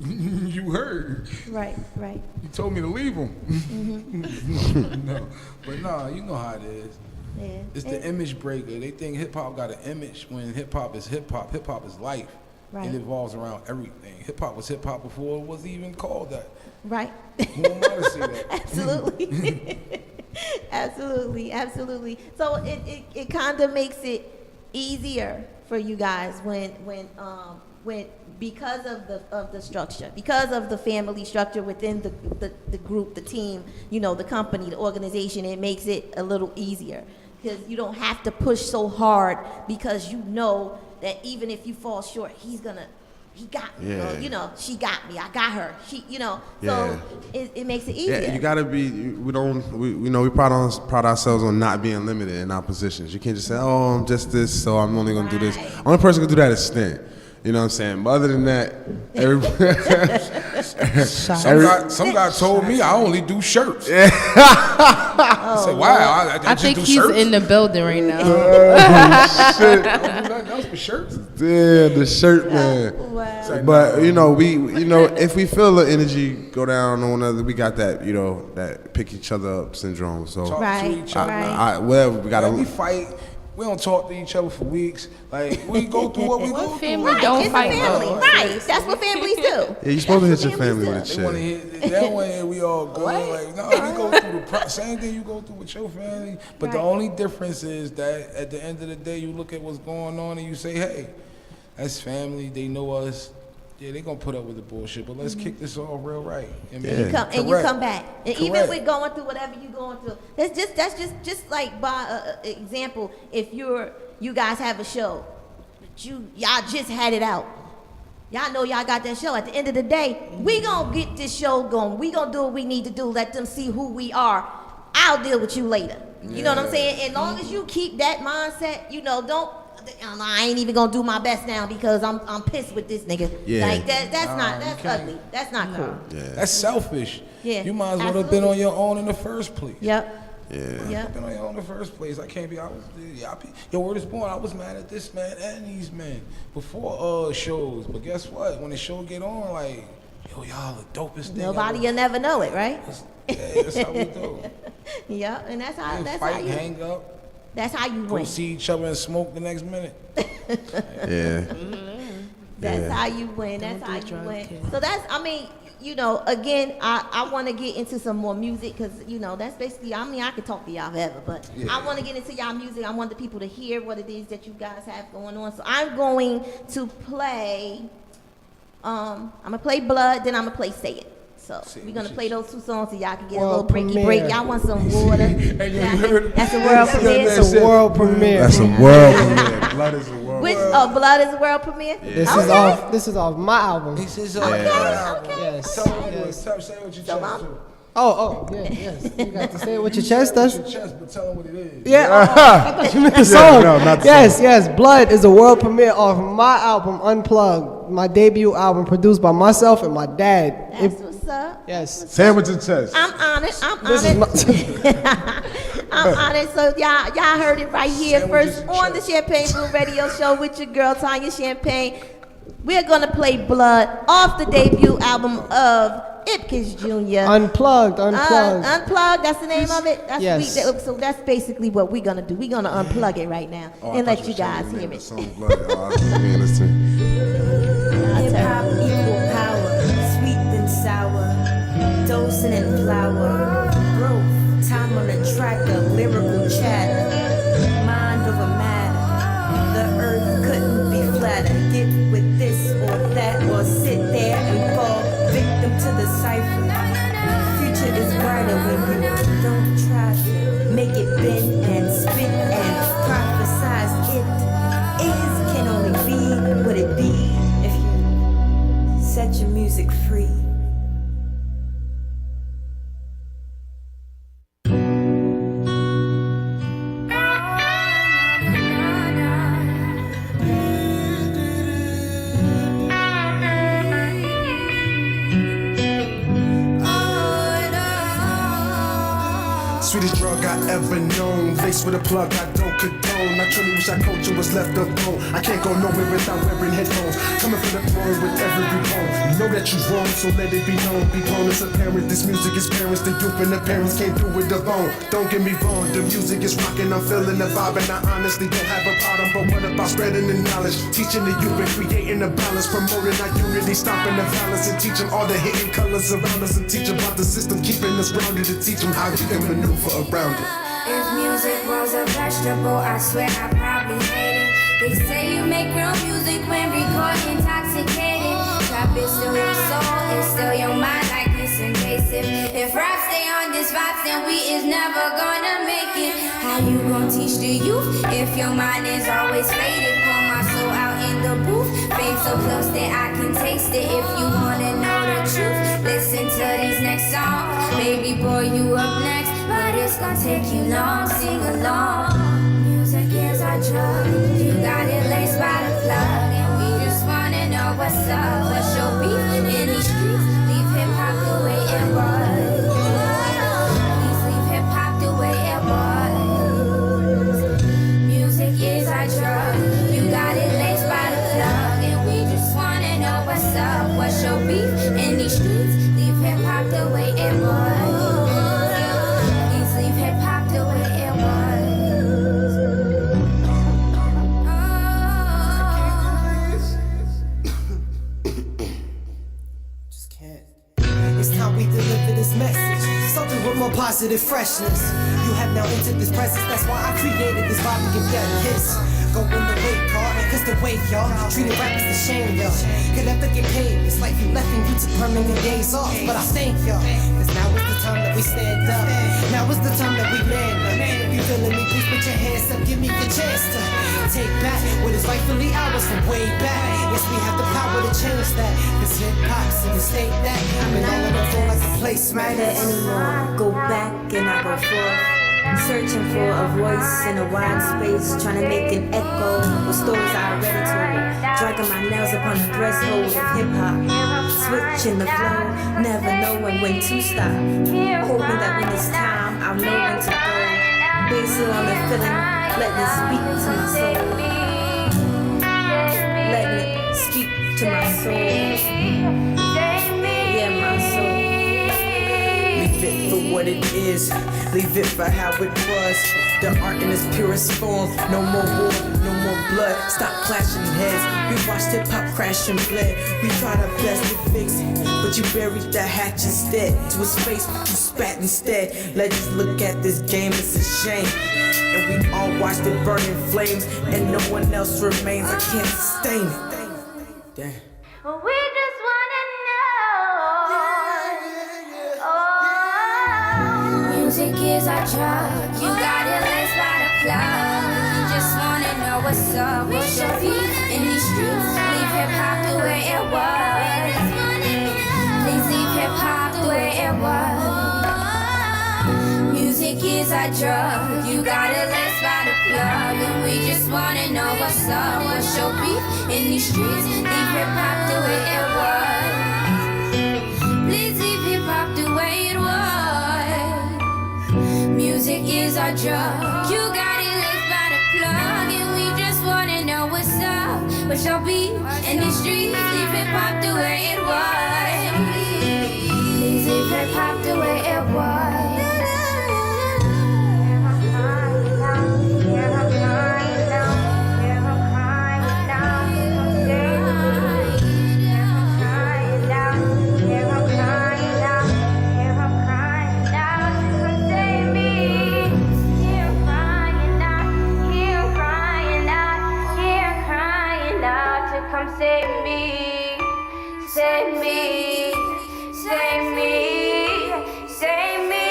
you heard. Right. You told me to leave them. No, but nah, you know how it is. Yeah. It's the image breaker. They think hip hop got an image when hip hop is hip hop. Hip hop is life. Right. It evolves around everything. Hip hop was hip hop before it was even called that. Right. Who am I to say that? Absolutely. Absolutely. So it kind of makes it easier for you guys when because of the structure, because of the family structure within the group, the team, you know, the company, the organization, it makes it a little easier because you don't have to push so hard because you know that even if you fall short, he got me. Yeah. You know, she got me. I got her. She, you know, Yeah. so it makes it easier. Yeah, you gotta be. We pride ourselves on not being limited in our positions. You can't just say, "Oh, I'm just this, so I'm only gonna do this." Only person can do that is Stan. You know what I'm saying? But other than that, some guy told me I only do shirts. Yeah. I said, wow, I just think do he's shirts. in the building right now. Shit. I don't do nothing else but shirts. Yeah, the shirt man. Wow. But if we feel the energy go down on one another, we got that, that pick each other up syndrome. So Talk to each other. whatever we gotta. We fight. We don't talk to each other for weeks. Like, we go through what we go through. Family don't it's fight. a family, though. right? That's what families do. Yeah, you're supposed to hit your family with a They want to shit. hit that way, we all good. Like, no, we go through the same thing you go through with your family. But the only difference is that at the end of the day, you look at what's going on and you say, hey, that's family. They know us. Yeah, they gonna put up with the bullshit, but let's kick this all real right. And You come back, and even with going through whatever you're going through, that's just like by example. If you guys have a show, but y'all just had it out. Y'all know y'all got that show. At the end of the day, we gonna get this show going. We gonna do what we need to do. Let them see who we are. I'll deal with you later. You know what I'm saying? As long as you keep that mindset, don't. I ain't even gonna do my best now because I'm pissed with this nigga. Yeah. Like that's ugly. That's not cool. Yeah. That's selfish. Yeah, You might as well have been on your own in the first place. Yep. Yeah. Yep. Been on your own in the first place. I can't be. Your word is born. I was mad at this man and these men before shows. But guess what? When the show get on, like, yo, y'all the dopest thing. Nobody will never know it, right? Yeah, that's how we do. Yep, and that's how. That's fight, how you hang up. That's how you Go win. see each other and smoke the next minute. Yeah. That's how you win. That's how you win. So again, I want to get into some more music because, that's basically, I could talk to y'all forever, but I want to get into y'all music. I want the people to hear what it is that you guys have going on. So I'm going to play, I'm going to play Blood, then I'm going to play Say It. So we're going to play those two songs so y'all can get a little breaky break. Y'all want some water? That's a world premiere. It's a world premiere. That's a world premiere. Blood is a world premiere. Blood is a world premiere? Yeah. This is off my album. This is Okay. Yes. Say what you chest too. Yes. You got to say it with your chest. That's Your chest, but tell them what it is. yeah. I thought you meant the song. No, not the Yes. Blood is a world premiere off my album Unplugged, my debut album produced by myself and my dad. That's what's up. Yes. Sandwich and chest. I'm honored. This is I'm honored. So y'all heard it right here first on the Champagne Room Radio Show with your girl Tanya Champagne. We're gonna play Blood off the debut album of Ipkiss Jr. Unplugged. Unplugged. That's the name of it. That's Yes. So that's basically what we're gonna do. We're gonna unplug it right now and let you guys hear it. Hip hop equal power, sweet and sour, dosing and flour, growth, time on the track of lyrical chatter, mind over matter. The earth couldn't be flatter. Get with this or that, or sit there and fall victim to the cipher. Future is brighter when you don't try to make it bend and spit and prophesize. It is can only be what it be if you set your music free. Sweetest drug I ever known, laced with a plug I don't condone. I truly wish our culture was left alone. I can't go nowhere without wearing headphones. Coming from the throne with every bone. You know that you're wrong, so let it be known. Be grown as a parent, this music is parents. The youth and the parents can't do it alone. Don't get me wrong, the music is rocking, I'm feeling the vibe, and I honestly don't have a problem. But what about spreading the knowledge, teaching the youth and creating a balance, promoting our unity, stopping the violence, and teach them all the hidden colors around us, and teach them about the system, keeping us grounded, to teach them how you can maneuver around it. If music was a vegetable, I swear I probably hate it. They say you make real music when record intoxicated. Trap is still your soul, it's still your mind like it's invasive. If rap stay on this vibes, then we is never gonna make it. How you gon' teach the youth if your mind is always faded? Pour my soul out in the booth, fame so close that I can taste it. If you wanna know the truth, listen to these next songs. Baby boy, you up next, but it's gonna take you long. Sing along. Music is our drug. You got it laced by the plug, and we just wanna know what's up. What's your beef in these streets? Leave hip hop the way it was. Please leave hip hop the way it was. Music is our drug. You got it laced by the plug, and we just wanna know what's up. What's your beef in these streets? Leave hip hop the way it was. Please leave hip hop the way it was. It's time we deliver this message. Something with more positive freshness. You have now entered this presence. That's why I created this vibe to give that a kiss. Go in the way, car, cause the way y'all treated rappers to shame, y'all. Could never get paid. It's like you left and you took permanent days off. But I thank y'all. Cause now is the time that we stand up. Now is the time that we land up. If you feeling me, please put your hands up. Give me the chance to take back what is rightfully ours from way back. Yes, we have the power to change that. Cause hip hop's in the state that I've been all on the floor like a placemat. Matter anymore. Go back and I go forth. Searching for a voice in a wide space, trying to make an echo of stories I already told. Dragging my nails upon the threshold of hip hop, switching the flow, never knowing when to stop. Hoping that when it's time, I'll know when to go. Base it on the feeling, letting it speak to my soul. Letting it speak to my soul. Yeah, my soul. Leave it for what it is, leave it for how it was. The art in its purest form, no more war, no more blood. Stop clashing heads, we watched hip hop crash and bled. We tried our best to fix it, but you buried the hatch instead. To his face, you spat instead. Let's look at this game, it's a shame. And we all watched it burn in flames, and no one else remains. I can't sustain it. Damn. We just wanna know. Music is our drug. You got it laced by the plug. We just wanna know what's up. What's your beef in these streets? Leave hip hop the way it was. Please leave hip hop the way it was. Music is our drug. You got it laced by the plug, and we just wanna know what's up. What's your beef in these streets? Leave hip hop the way it was. Please leave hip hop the way it was. Music is our drug. You got it laced by the plug, and we just wanna know what's up. What's your beef in these streets? Leave hip hop the way it was. Please leave hip hop the way it was. Come save me, save me, save me, save me.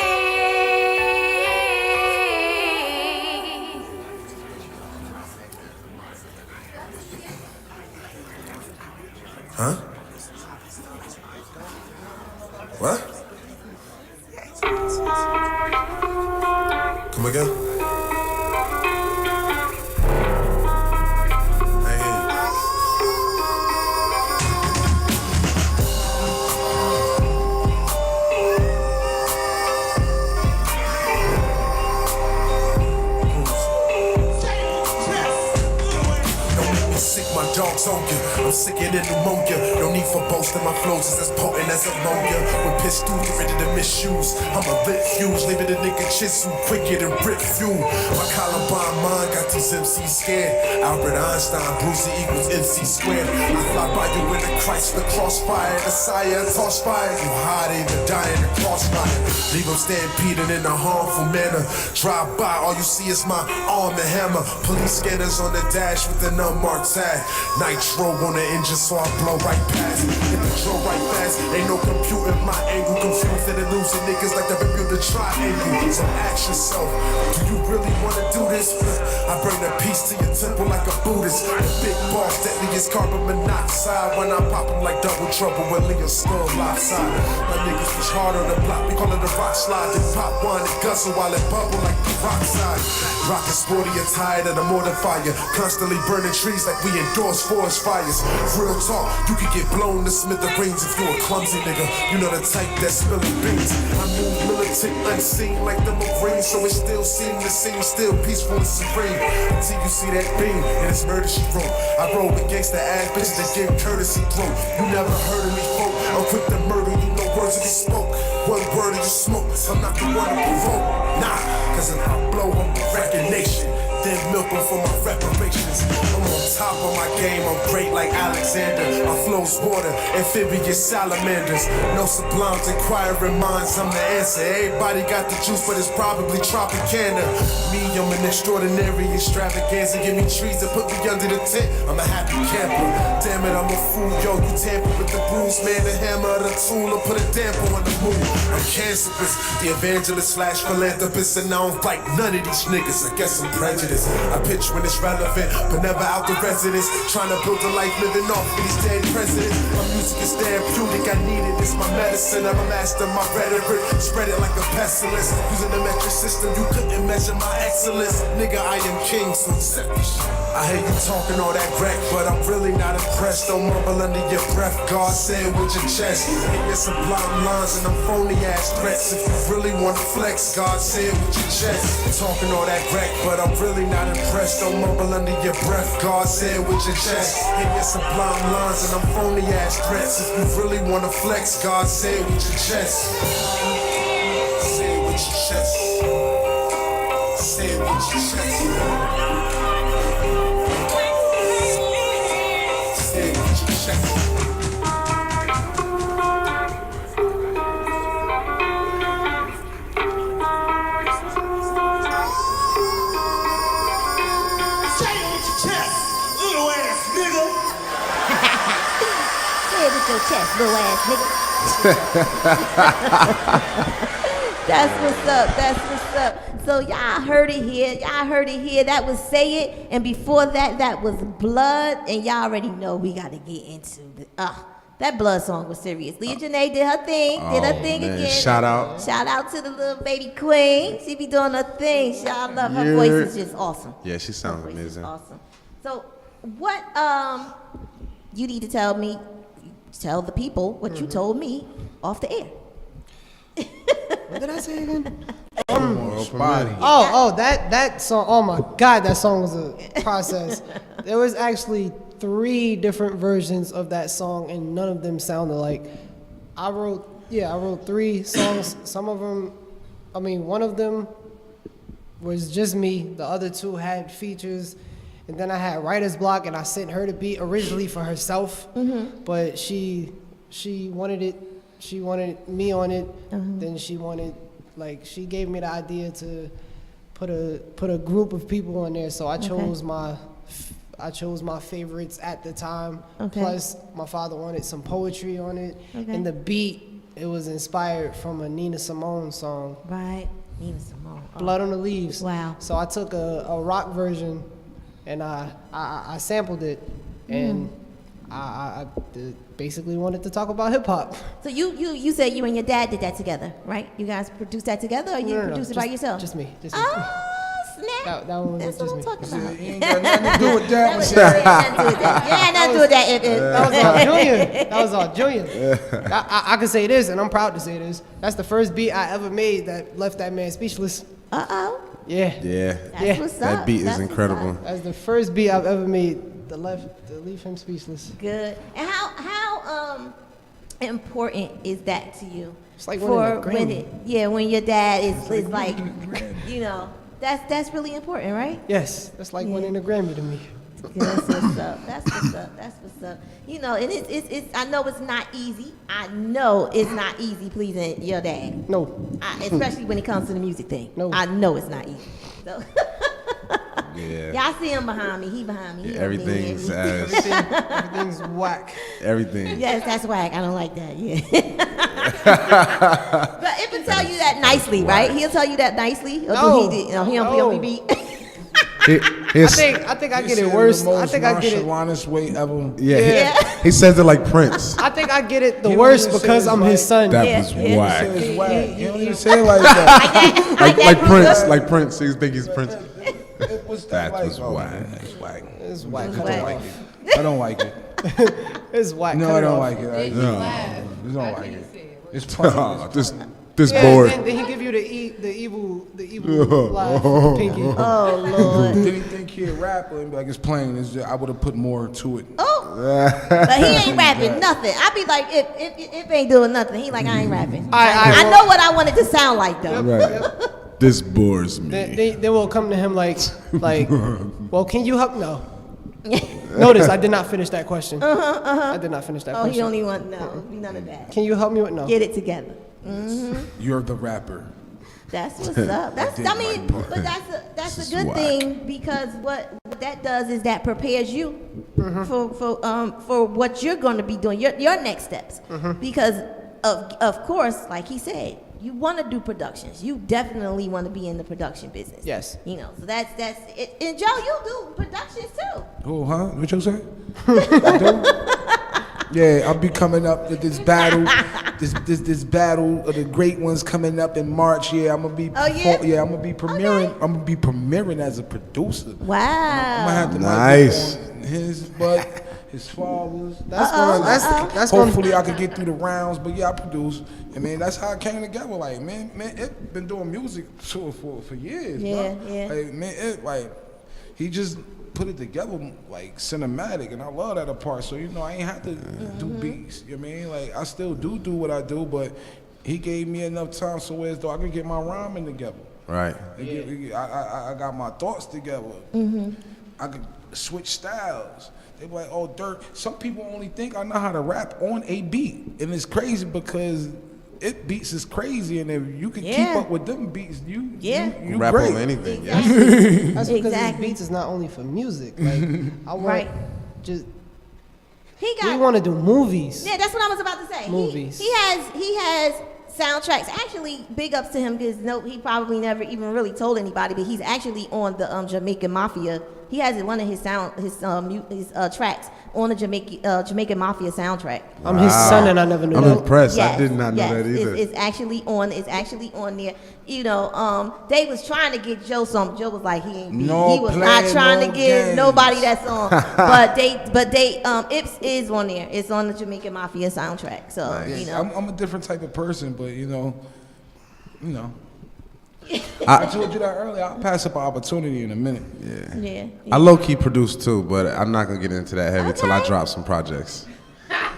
Huh? What? Come again? my dogs on you. I'm sicker than pneumonia. No need for boasting, my flows is as potent as ammonia. When pissed through, get ready to misuse. I'm a lit fuse, leaving the nigga chisel quicker than Rip Fuel. My Columbine mind got these MCs scared. Albert Einstein, Brucey equals MC squared. I fly by you in the Christ, the crossfire, the sire, toss fire. You hiding, the dying, the crossfire. Leave them stampeding in a harmful manner. Drive by, all you see is my arm and hammer. Police scanners on the dash with an unmarked tag. Nitro on the engine, so I blow right past. Hit the draw right fast. Ain't no computing my angle. Confused and losing niggas like the Bermuda Triangle. So ask yourself, do you really wanna do this? I bring the peace to your temple like a Buddhist. The big boss, deadliest carbon monoxide. When I pop him like double trouble with Leo skull lopside. My niggas push hard on the block, we call it a rock slide. They pop one and guzzle while it bubble like the rockside. Rockin' sporty and tired of the mortar fire. Constantly burning trees like we endorse forest fires. Real talk, you can get blown to smithereens if you a clumsy nigga. You know the type that spilling beans. I move militant unseen like the Marines, so it still seems the same, still peaceful and serene. Until you see that beam and it's murder she wrote. I roll with gangsta ass bitches that give courtesy throat. You never heard of me, folk. I'm quick to murder you, no words to be spoke. One word and you smoke. I'm not the one to provoke. Nah, cause if I blow up the record nation, then milk them for my reparations. I'm on top of my game, I'm great like Alexander. My flow's water, amphibious salamanders. No sublimes, inquiring minds, I'm the answer. Everybody got the juice, but it's probably Tropicana. Me, I'm an extraordinary extravaganza. Give me trees and put me under the tent, I'm a happy camper. Damn it, I'm a fool, yo, you tamper with the bruise, man. The hammer, the tool, or put a damper on the move. I'm cancerous, the evangelist slash philanthropist, and I don't like none of these niggas. I guess I'm prejudiced. I pitch when it's relevant, but never out the residence. Trying to build a life living off of these dead presidents. My music is therapeutic, I need it, it's my medicine. I'm a master, my rhetoric, spread it like a pestilence. Using the metric system, you couldn't measure my excellence. Nigga, I am king, so accept this shit. I hear you talking all that wreck, but I'm really not impressed. Don't mumble under your breath, God said with your chest. Hit your sublime lines and them phony ass threats. If you really wanna flex, God said with your chest. Talking all that wreck, but I'm really not impressed. Don't mumble under your breath, God said with your chest. Hit your sublime lines and them phony ass threats. If you really wanna flex, God said with your chest. Say it with your chest. Say it with your chest. Say it with your chest. Your chest, little ass nigga. That's what's up. That's what's up. So y'all heard it here. Y'all heard it here. That was Say It, and before that, that was Blood. And y'all already know we got to get into the that Blood song was serious. Leah Janae did her thing. Did her thing again. Shout out. Shout out to the little baby queen. She be doing her thing. Y'all love her voice is just awesome. Yeah, she sounds amazing. Awesome. So what you need to tell me. Tell the people what you told me off the air. What did I say again? Body. That song. Oh my God, that song was a process. There was actually 3 different versions of that song, and none of them sounded alike. I wrote 3 songs. Some of them, one of them was just me. The other 2 had features. And then I had writer's block, and I sent her the beat originally for herself, but she wanted it. She wanted me on it. Then she gave me the idea to put a group of people on there. So I chose my favorites at the time. Okay. Plus, my father wanted some poetry on it, and the beat it was inspired from a Nina Simone song. Right, Nina Simone. Blood on the Leaves. Wow. So I took a rock version. And I sampled it, and I basically wanted to talk about hip hop. So you said you and your dad did that together, right? You guys produced that together, or you produced it by yourself? Just me. Oh, snap! That one was That's just what I'm me. talking about. You ain't got nothing to do with that. You ain't nothing to do with that. That was all Junior. That was all Junior. I can say this, and I'm proud to say this. That's the first beat I ever made that left that man speechless. Uh-oh. Yeah. That's what's up. That beat is That's incredible. That's the first beat I've ever made leave him speechless. Good. And how important is that to you? It's like winning a Grammy. when your dad is like, you know, that's really important, right? Yes, that's like winning a Grammy to me. That's what's up. That's what's up. That's what's up. You know, and it's. I know it's not easy. I know it's not easy pleasing your dad. No. Especially when it comes to the music thing. No. I know it's not easy. So. Yeah. Y'all see him behind me. He behind me. He Yeah, everything's ass. Everything's whack. Everything. Yes, that's whack. I don't like that. Yeah. But if he tell you that nicely, right? He'll tell you that nicely. Or No. do he don't be beat. I think I get it worse. I think I get it. Nonchalantest way ever. Yeah. He says it like Prince. I think I get it the worst because I'm his son. That was whack. You don't even say it like that. Like Prince. Like Prince. You think he's Prince. That was whack. It's whack. I don't like it. I don't like it. It's whack. No, Cut I it don't off. like it. I don't like it. It's funny. This Yeah, board. Then he give you the evil laugh, Pinky. Oh Lord. Did he think he a rapper and be like it's plain? It's just, I would have put more to it. Oh. But he ain't rapping nothing. I be like, if ain't doing nothing, he like I ain't rapping. I know what I wanted to sound like though. Right. This bores me. They will come to him like, well, can you help? No. Notice I did not finish that question. I did not finish that question. Oh, he don't even want none of that. Can you help me with no? Get it together. Mm-hmm. You're the rapper. That's what's up. But that's a good thing because what that does is that prepares you for what you're going to be doing, your next steps. Because of course, like he said, you want to do productions. You definitely want to be in the production business. Yes. You know, so that's it. And Joe, you do productions too. Oh, huh? What you say? I do? Yeah, I'll be coming up with this battle, this battle of the great ones coming up in March. Yeah, I'm gonna be. I'm gonna be premiering. I'm gonna be premiering as a producer. Wow. I'm gonna have to Nice. like, his butt, his father's. That's Hopefully I can get through the rounds, but yeah, I produce. I mean, that's how it came together. Like, man, it been doing music for years. Yeah, bro. yeah. Like, man, he just put it together like cinematic, and I love that part. So I ain't have to do beats. You know what I mean? Like I still do what I do, but he gave me enough time so as though I could get my rhyming together. Right. I got my thoughts together. I could switch styles. They be like, oh, Dirk. Some people only think I know how to rap on a beat, and it's crazy because beats is crazy, and if you can keep up with them beats, you rap great. on anything. That's because his beats is not only for music. Like I want just. We want to do movies. Yeah, that's what I was about to say. Movies. He has soundtracks. Actually, big ups to him because he probably never even really told anybody, but he's actually on the Jamaican Mafia. He has one of his tracks on the Jamaican Mafia soundtrack. I'm his son, and I never knew I'm that. impressed. I did not know that either. It's actually on there. You know, they was trying to get Joe some. Joe was like, he was not trying to give nobody that song. but they Ips is on there. It's on the Jamaican Mafia soundtrack. So Nice. I'm a different type of person, but you know. I told you that earlier. I'll pass up an opportunity in a minute. Yeah. I low key produce too, but I'm not gonna get into that heavy till I drop some projects.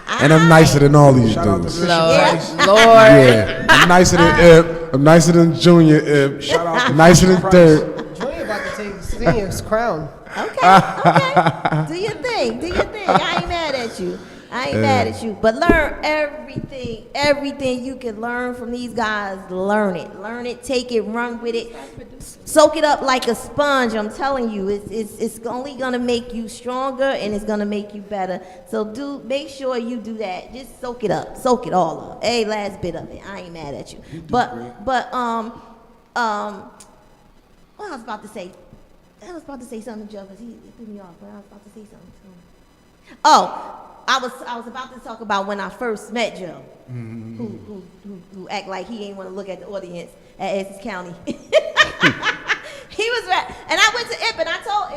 And I'm nicer than all these dudes. Lord. Yeah, I'm nicer than Ip. I'm nicer than Junior Ip. Shout out nicer than Dirk. Junior about to take Senior's crown. Okay. Do your thing. I ain't mad at you. But learn everything you can learn from these guys. Learn it, take it, run with it, soak it up like a sponge. I'm telling you, it's only gonna make you stronger and it's gonna make you better. So make sure you do that. Just soak it up, soak it all up. Last bit of it. I ain't mad at you. But what I was about to say. I was about to say something to Joe, because he threw me off. But I was about to say something. Oh. I was about to talk about when I first met Joe, who act like he ain't want to look at the audience at Essex County. He was right, and I went to Ip, and I told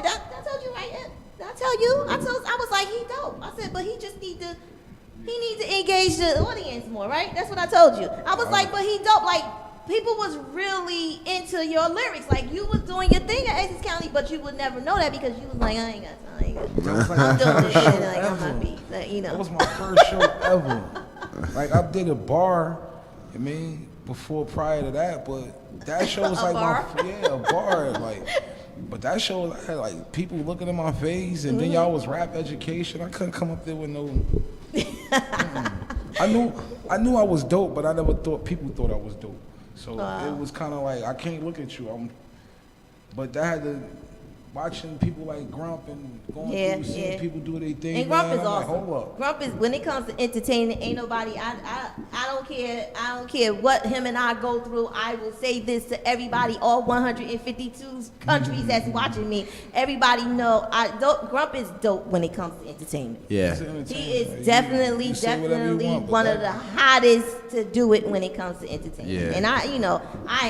you, right, Ip? Did I tell you? I was like, he dope. I said, but he need to engage the audience more, right? That's what I told you. I was like, but he dope. Like, people was really into your lyrics. Like you was doing your thing at Essex County, but you would never know that because you was like, I ain't got time. I'm doing this shit like on my beat. Like, you know. That was my first show ever. Like I did a bar, I mean, prior to that, but that show was like a bar, like. But that show, I had like people looking in my face, and then y'all was rap education. I couldn't come up there with no. I knew I was dope, but I never thought people thought I was dope. So it was kind of like I can't look at you. But that had to watching people like Grump and going through seeing people do their thing. And Grump is awesome. Like, hold up. Grump is, when it comes to entertaining, ain't nobody. I don't care. I don't care what him and I go through. I will say this to everybody, all 152 countries that's watching me. Everybody know Grump is dope when it comes to entertainment. Yeah. He is definitely one of the hottest to do it when it comes to entertainment. Yeah. And I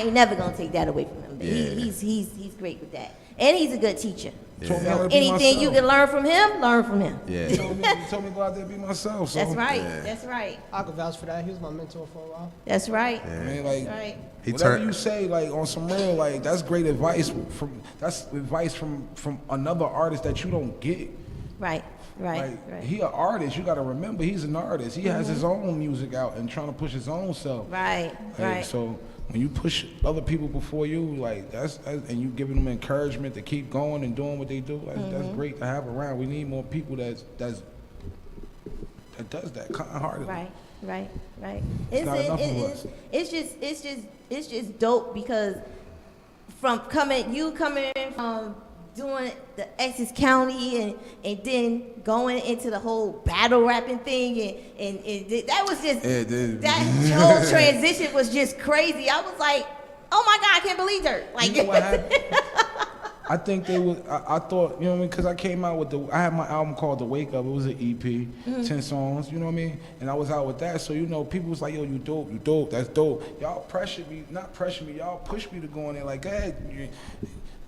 ain't never gonna take that away from him. Yeah. He's great with that. And he's a good teacher. Yeah. So anything you can learn from him, learn from him. Yeah. You told me to go out there and be myself. So. That's right. That's right. I could vouch for that. He was my mentor for a while. That's right. Yeah. I mean, like, that's right. Whatever you say, like on some real, like that's great advice from another artist that you don't get. Right. Right. He an artist. You got to remember, he's an artist. He has his own music out and trying to push his own self. Right. Right. So when you push other people before you, like that's and you giving them encouragement to keep going and doing what they do, that's great to have around. We need more people that does that kind of hearted. Right. It's just dope because coming from doing the Essex County and then going into the whole battle rapping thing and that was just that whole transition was just crazy. I was like, oh my God, I can't believe her. Like, you know what happened? I think they was. I thought, you know what I mean, because I came out with I had my album called The Wake Up. It was an EP, 10 songs. You know what I mean, and I was out with that. So people was like, yo, you dope, that's dope. Y'all pressured me, not pressure me. Y'all pushed me to go in there like, hey.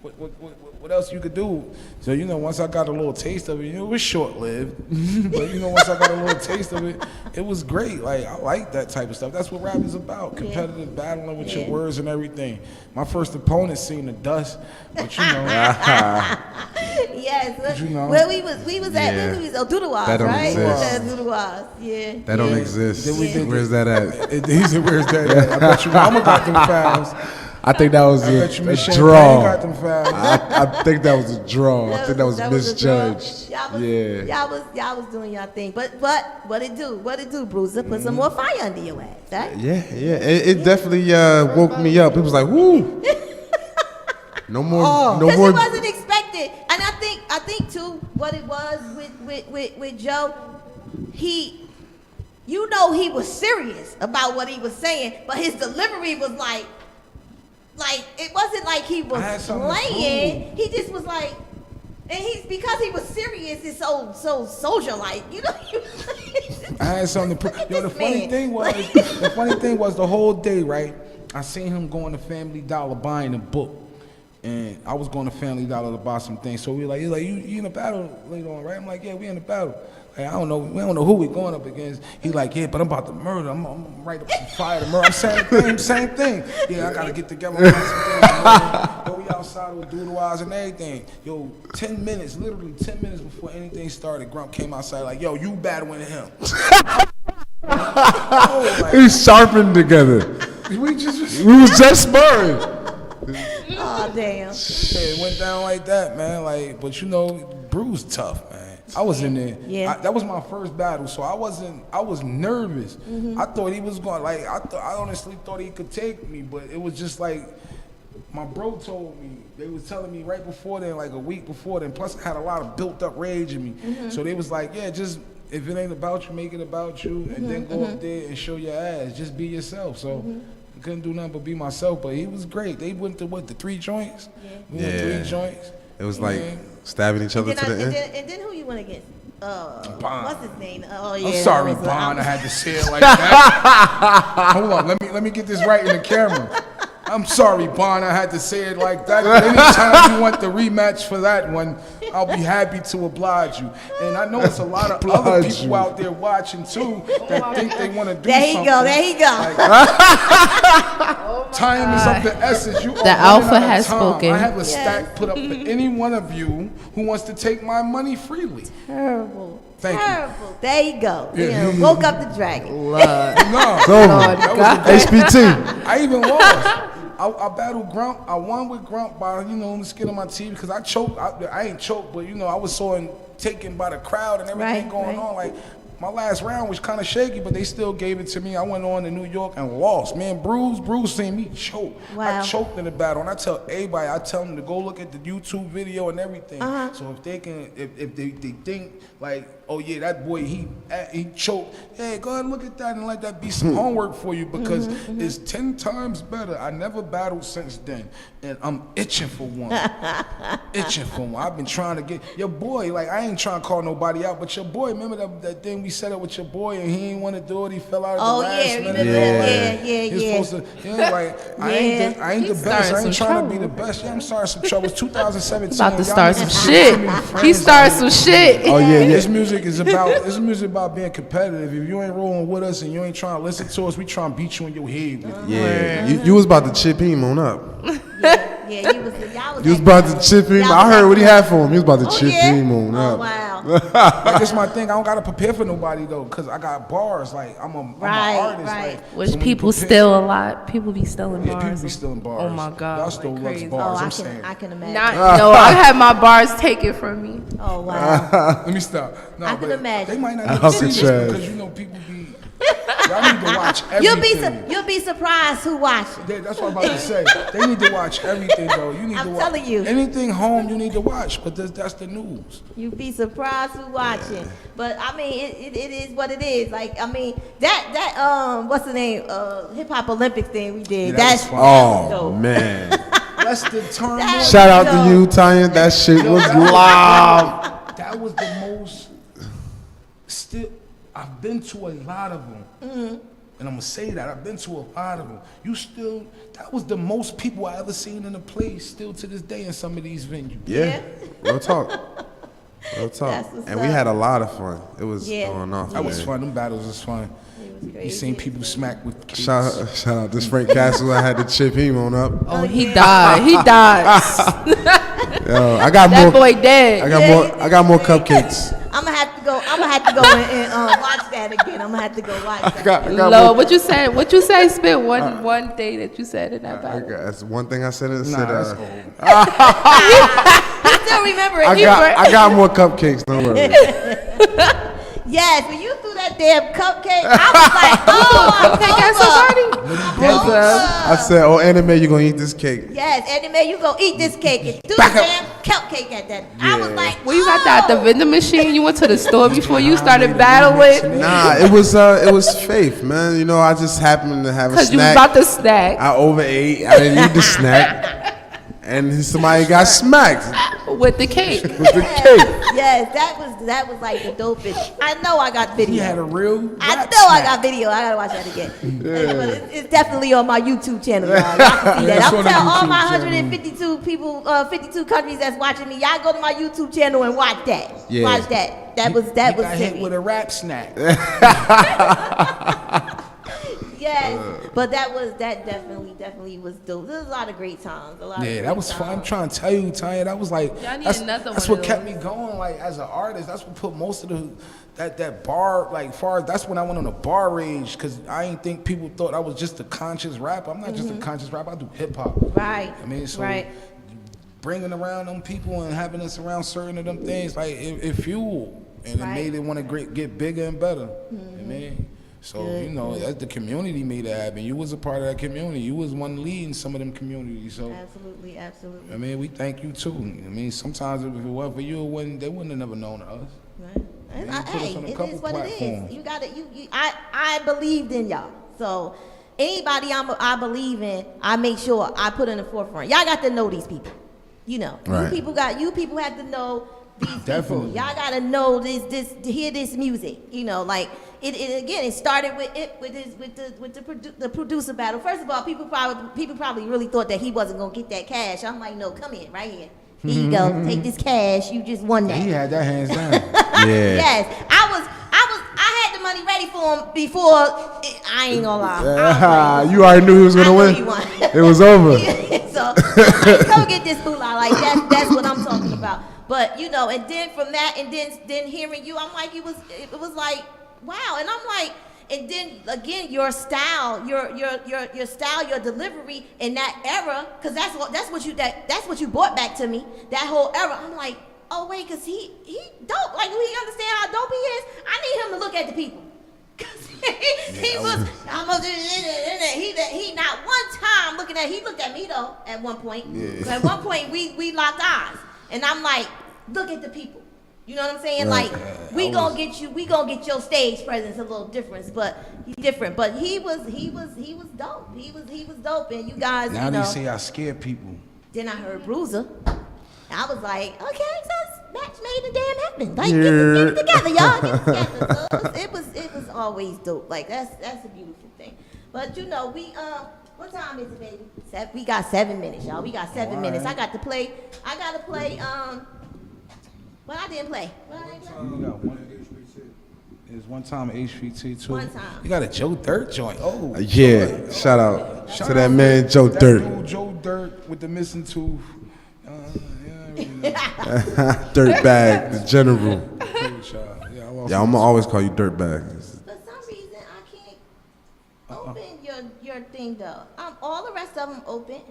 What else you could do? So once I got a little taste of it, it was short-lived. But once I got a little taste of it, it was great. Like I like that type of stuff. That's what rap is about: competitive battling with your words and everything. My first opponent seen the dust, but yes. But well, we was at Oduduwas, that don't right? exist. Oduduwas, yeah. That don't exist. Where's that at? He said, "Where's that at?" I bet you mama got them fouls. I think that was a draw. I think that was a draw. I think that was misjudged. Y'all was doing y'all thing. But what it do, Bruiser? Put some more fire under your ass, right? Yeah. It definitely woke me up. It was like, woo. No more. Because it wasn't expected. And I think too, what it was with Joe, he was serious about what he was saying, but his delivery was like it wasn't like he was playing. He just was like, and because he was serious, it's so soldier-like, I had something to prove. Yo, the funny thing was the whole day, right? I seen him going to Family Dollar buying a book, and I was going to Family Dollar to buy some things. So he's like, you in a battle later on, right? I'm like, yeah, we in a battle. Like, we don't know who we going up against. He like, yeah, but I'm about to murder. I'm right up some fire to murder. Same thing. Yeah, I gotta get together. Yo, we outside with Oduduwas and everything. Yo, 10 minutes, literally 10 minutes before anything started, Grump came outside like, yo, you battling him. We sharpened together. We was just sparring. Oh damn. It went down like that, man. Like, but Bruce tough, man. I was in there. Yeah. That was my first battle, so I was nervous. I thought he was going, I honestly thought he could take me, but it was just like, my bro told me, they was telling me right before then, like a week before then, plus I had a lot of built up rage in me. So they was like, yeah, just, if it ain't about you, make it about you, and then go up there and show your ass. Just be yourself. So I couldn't do nothing but be myself, but he was gregreat. They went to, the 3 joints? We went 3 joints. It was like stabbing each other to the end. And then who you went against? Bond. What's his name? Oh yeah. I'm sorry, Bond. I had to say it like that. Hold on, let me get this right in the camera. I'm sorry, Bond. I had to say it like that. Anytime you want the rematch for that one, I'll be happy to oblige you. And I know it's a lot of other Oblige people you. out there watching too that think they want to do There he something. go. There he go. Time is of the essence. You are The running alpha out of has time. spoken. I have a Yes. stack put up for any one of you who wants to take my money freely. Terrible. Thank you. Terrible. There you go. Yeah. You know, woke up the dragon. No, It's over. that was the HBT. I even lost. I battled Grump. I won with Grump by, the skin of my teeth because I choked. I ain't choked, but, I was so taken by the crowd and everything Right, going right. on. Like, my last round was kind of shaky, but they still gave it to me. I went on to New York and lost. Man, Bruce seen me choke. Wow. I choked in the battle, and I tell everybody, I tell them to go look at the YouTube video and everything. Uh-huh. So if they can, if they think like, oh yeah, that boy he choked. Hey, go ahead and look at that and let that be some homework for you because it's 10 times better. I never battled since then, and I'm itching for one. Itching for one. I've been trying to get your boy. Like I ain't trying to call nobody out, but your boy. Remember that thing we set up with your boy and he ain't want to do it. He fell out at Oh, the last yeah, minute. remember that? Yeah, He was yeah. supposed to. Yeah, like I ain't the He's best. I starting ain't some trying to be trouble. the best. Yeah, I'm starting some trouble. It's 2017. About to Y'all start niggas some get shit. too many He friends started out some here. shit. Oh yeah, yeah. This music is about being competitive. If you ain't rolling with us and you ain't trying to listen to us, we trying to beat you in your head with it. Yeah, you was about to chip him on up. Yeah, you was. Y'all was. You was about to chip him. Y'all I heard was what he had for him. He was about to Oh, chip yeah? him on Oh up. wow. Like this my thing. I don't gotta prepare for nobody though, cause I got bars. Like I'm an Right, artist. right. Like, Which so when you people prepare- steal a lot. People be stealing Yeah, bars. people be stealing bars. Oh my God. Y'all stole like Lux crazy. bars. Oh, I'm saying. I can imagine. No, I had my bars taken from me. Oh wow. Let me stop. No, I can but imagine. They might not I'll even see be this trash. because people be. Y'all need to watch everything. You'll be surprised who watches. That's what I'm about to say. They need to watch everything though. You need I'm to watch telling you. anything home. You need to watch, but that's the news. You'd be surprised who watching. But I mean, it is what it is. Like I mean, that what's the name? Hip Hop Olympics thing we did. Yeah, That's that was fun. Oh dope. man! Lester Turner. Shout out to you, Tanya. That shit was live. That was the most. Still, I've been to a lot of them, and I'm gonna say that I've been to a lot of them. That was the most people I ever seen in a place. Still to this day in some of these venues. Yeah, real talk. Real talk. That's what's And we up. had a lot of fun. It was Yeah. going off. That was man. fun. Them battles was fun. You crazy. seen people smack with kids. Shout out to Frank Castle. I had to chip him on up. Oh, he died. He died. Yo, I got That more. boy dead. I got more cupcakes. I'm gonna have to go and watch that again. I'm gonna have to go watch that. Lord, what you said? What you say? Spit one day that you said in that battle. That's one thing I said. I Nah, said, that's You still remember it? I got more cupcakes. Don't worry. Yes, when you threw that damn cupcake, I was like, oh, I'm over. I said, oh, anime, you gonna eat this cake. Yes, Anime, you go eat this cake and do the damn cupcake at that. I was like, Well, you got that at the vending machine. You went to the store before you started battling. Nah, it was faith, man. You know, I just happened to have a Cause you was snack. about to snack I overate. I didn't eat the snack, and somebody got smacked with the cake. with the cake. yes, that was like the dopest. I know I got video. He had a real. I know I got video. I gotta watch that again. But it's definitely on my YouTube channel, y'all. Y'all can see that. it's I'm on the telling all YouTube my channel. 152 people, 52 countries that's watching me. Y'all go to my YouTube channel and watch that. Yeah. Watch that. That was He got hit serious. with a rap snack. Yes, but that definitely was dope. There was a lot of great times. Yeah, that was fun. I'm trying to tell you, Tanya, that was like Y'all need that's, another that's one what of kept those. me going. Like as an artist, that's what put most of that bar like far. That's when I went on a bar rage because I ain't think people thought I was just a conscious rapper. I'm not just a conscious rapper. I do hip hop. Right. I mean, so right. bringing around them people and having us around certain of them things, like it fueled and it made it want to get bigger and better. I mean. So, you know, that's the community made it happen. You was a part of that community. You was one leading some of them communities. So, Absolutely. I mean, we thank you too. I mean, sometimes if it wasn't for you, they wouldn't have never known us. Right. And You put us on a it couple is what platforms. it is. You got it. I believed in y'all. So anybody I believe in, I make sure I put in the forefront. Y'all got to know these people. You know, Right. you people have to know these Definitely. people. Y'all got to know this to hear this music. You know, like it started with the producer battle. First of all, people probably really thought that he wasn't gonna get that cash. I'm like, no, come in right here. Here you go. Take this cash. You just won that. He had that hands down. Yes, I had the money ready for him before. I ain't gonna lie. You already knew he was gonna win. He won. It was over. So like, go get this moolah. Like that's what I'm talking about. But you know, and then from that, and then hearing you, I'm like, it was like, wow. And I'm like, and then again, your style, your style, your delivery in that era, because that's what you brought back to me. That whole era. I'm like, oh wait, cause he dope. Like, do he understand how dope he is? I need him to look at the people. Cause he not one time looking at. He looked at me though at one point. Yeah. At one point we locked eyes, and I'm like, look at the people. You know what I'm saying? Right. Like we gonna get your stage presence a little different, but he was dope. He was dope, and you guys. Now you know, they say I scare people. Then I heard Bruiser. I was like, okay, so match made a damn happen. Like, get it together, y'all. Get it together. So it was always dope. Like that's a beautiful thing. But you know, we what time is it, baby? We got 7 minutes, y'all. We got 7 minutes. I gotta play. But I didn't play. There's one time HVT too. One time. You got a Joe Dirt joint. Oh. Yeah. Shout out to that man Joe Dirt. Dude, Joe Dirt with the missing tooth. Dirtbag, the general. Yeah, I'm gonna always call you Dirtbag. For some reason, I can't open your thing though. All the rest of them open.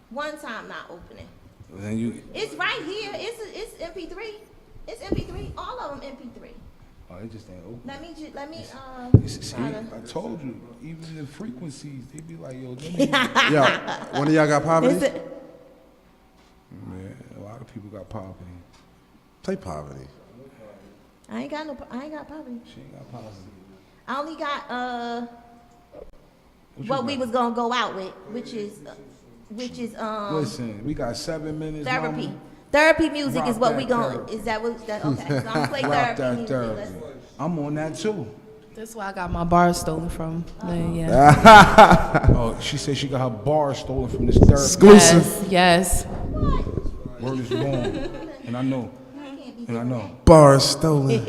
One time not opening. Then you. It's right here. It's MP3. It's MP3. All of them MP3. Oh, they just ain't open. Let me. See, I told you. Even the frequencies, they be like, yo, Yo, one of y'all got poverty? Man, a lot of people got poverty. Play poverty. I ain't got poverty. She ain't got poverty. I only got what we was gonna go out with, which is Listen, we got 7 minutes. Therapy. Mama. Therapy music Rock is what that we going. therapy. Is that what? That, okay, so I'm gonna play Rock therapy that music. therapy. I'm on that too. That's where I got my bars stolen from. Yeah. Oh, she said she got her bar stolen from this therapy. Exclusive. Yes. Word is wrong. And I know. Bar stolen.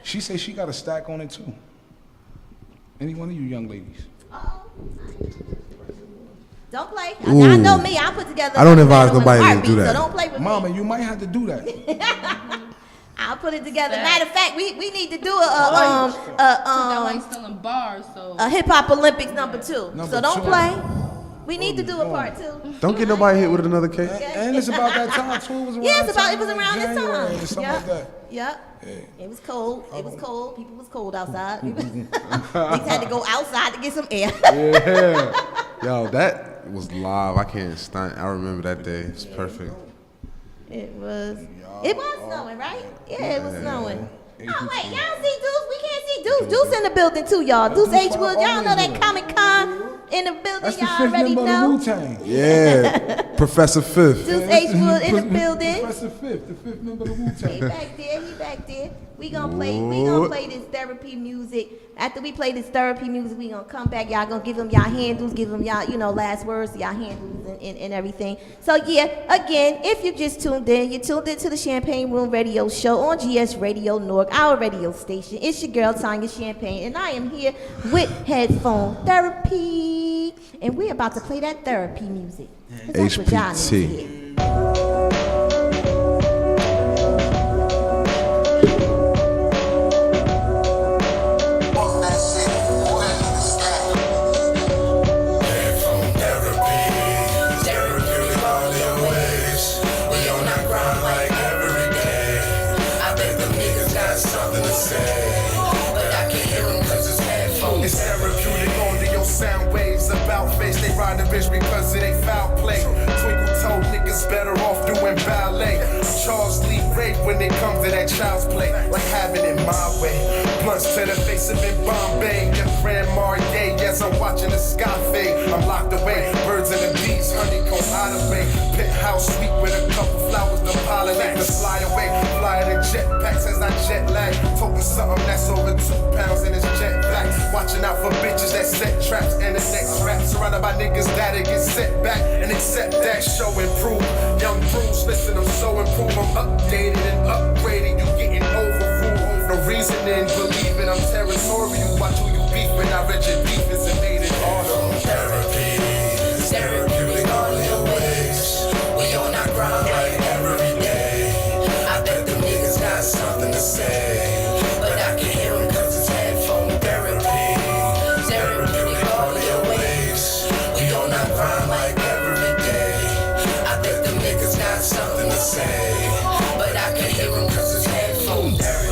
She said she got a stack on it too. Any one of you young ladies. Don't play. I know me. I put together. I don't advise nobody to do that. So don't play with Mama, you might have to do that. I'll put it together. Matter of fact, we need to do stealing bars, so a hip hop Olympics #2. So don't play. We need to do a part 2. Don't get nobody hit with another case. And it's about that time too. It was around this time. Something like that. Yep. It was cold. People was cold outside. We had to go outside to get some air. Yeah. Yo, that was live. I can't stunt. I remember that day. It was perfect. It was snowing, right? Yeah, it was snowing. Oh wait, y'all see Deuce? We can't see Deuce. Deuce in the building too, y'all. Deuce H. Wood. Y'all know that Comic Con in the building. That's the y'all fifth already member know. of the Wu-Tang. Yeah. Professor Fifth. Deuce H. Wood in the building. Professor Fifth, the fifth member of the Wu-Tang. He back there. We gonna play this therapy music. After we play this therapy music, we gonna come back. Y'all gonna give them y'all handles, give them y'all, last words, y'all handles and everything. So yeah, again, if you just tuned in, you tuned into the Champagne Room Radio Show on GS Radio Newark, our radio station. It's your girl Tanya Champagne, and I am here with Headphone Therapy, and we're about to play that therapy music. 'Cause that's what y'all need to hear. It's therapeutic on your sound waves. About face, they ride the bitch because of they foul play. Twinkle toe niggas better off doing ballet. Charles Lee Ray when it comes to that child's play. Like having it my way. Blunts to the face of it Bombay. Your friend Marye, yes, I'm watching the sky fade. I'm locked away. Birds and the bees, honeycomb hideaway. Penthouse suite with a couple flowers to pollinate. To fly away, fly the jetpacks as I jet lag. Toting something that's over 2 pounds and it's jet black. Watching out for bitches that set traps and the next rap. Surrounded by niggas that'll get set back and accept that. Show improve. Young Bruce, listen, I'm so improved. I'm updated and upgraded. You getting overruled. No reasoning, believing I'm territorial. Watch who you beefing. I read your defense and made it harder. Therapy, therapeutic all your ways. We on our grind like every day. I bet the niggas got something to say, but I can hear them cause it's headphone therapy. Therapeutic all your ways. We on our grind like every day. I bet the niggas got something to say, but I can hear them cause it's headphone therapy.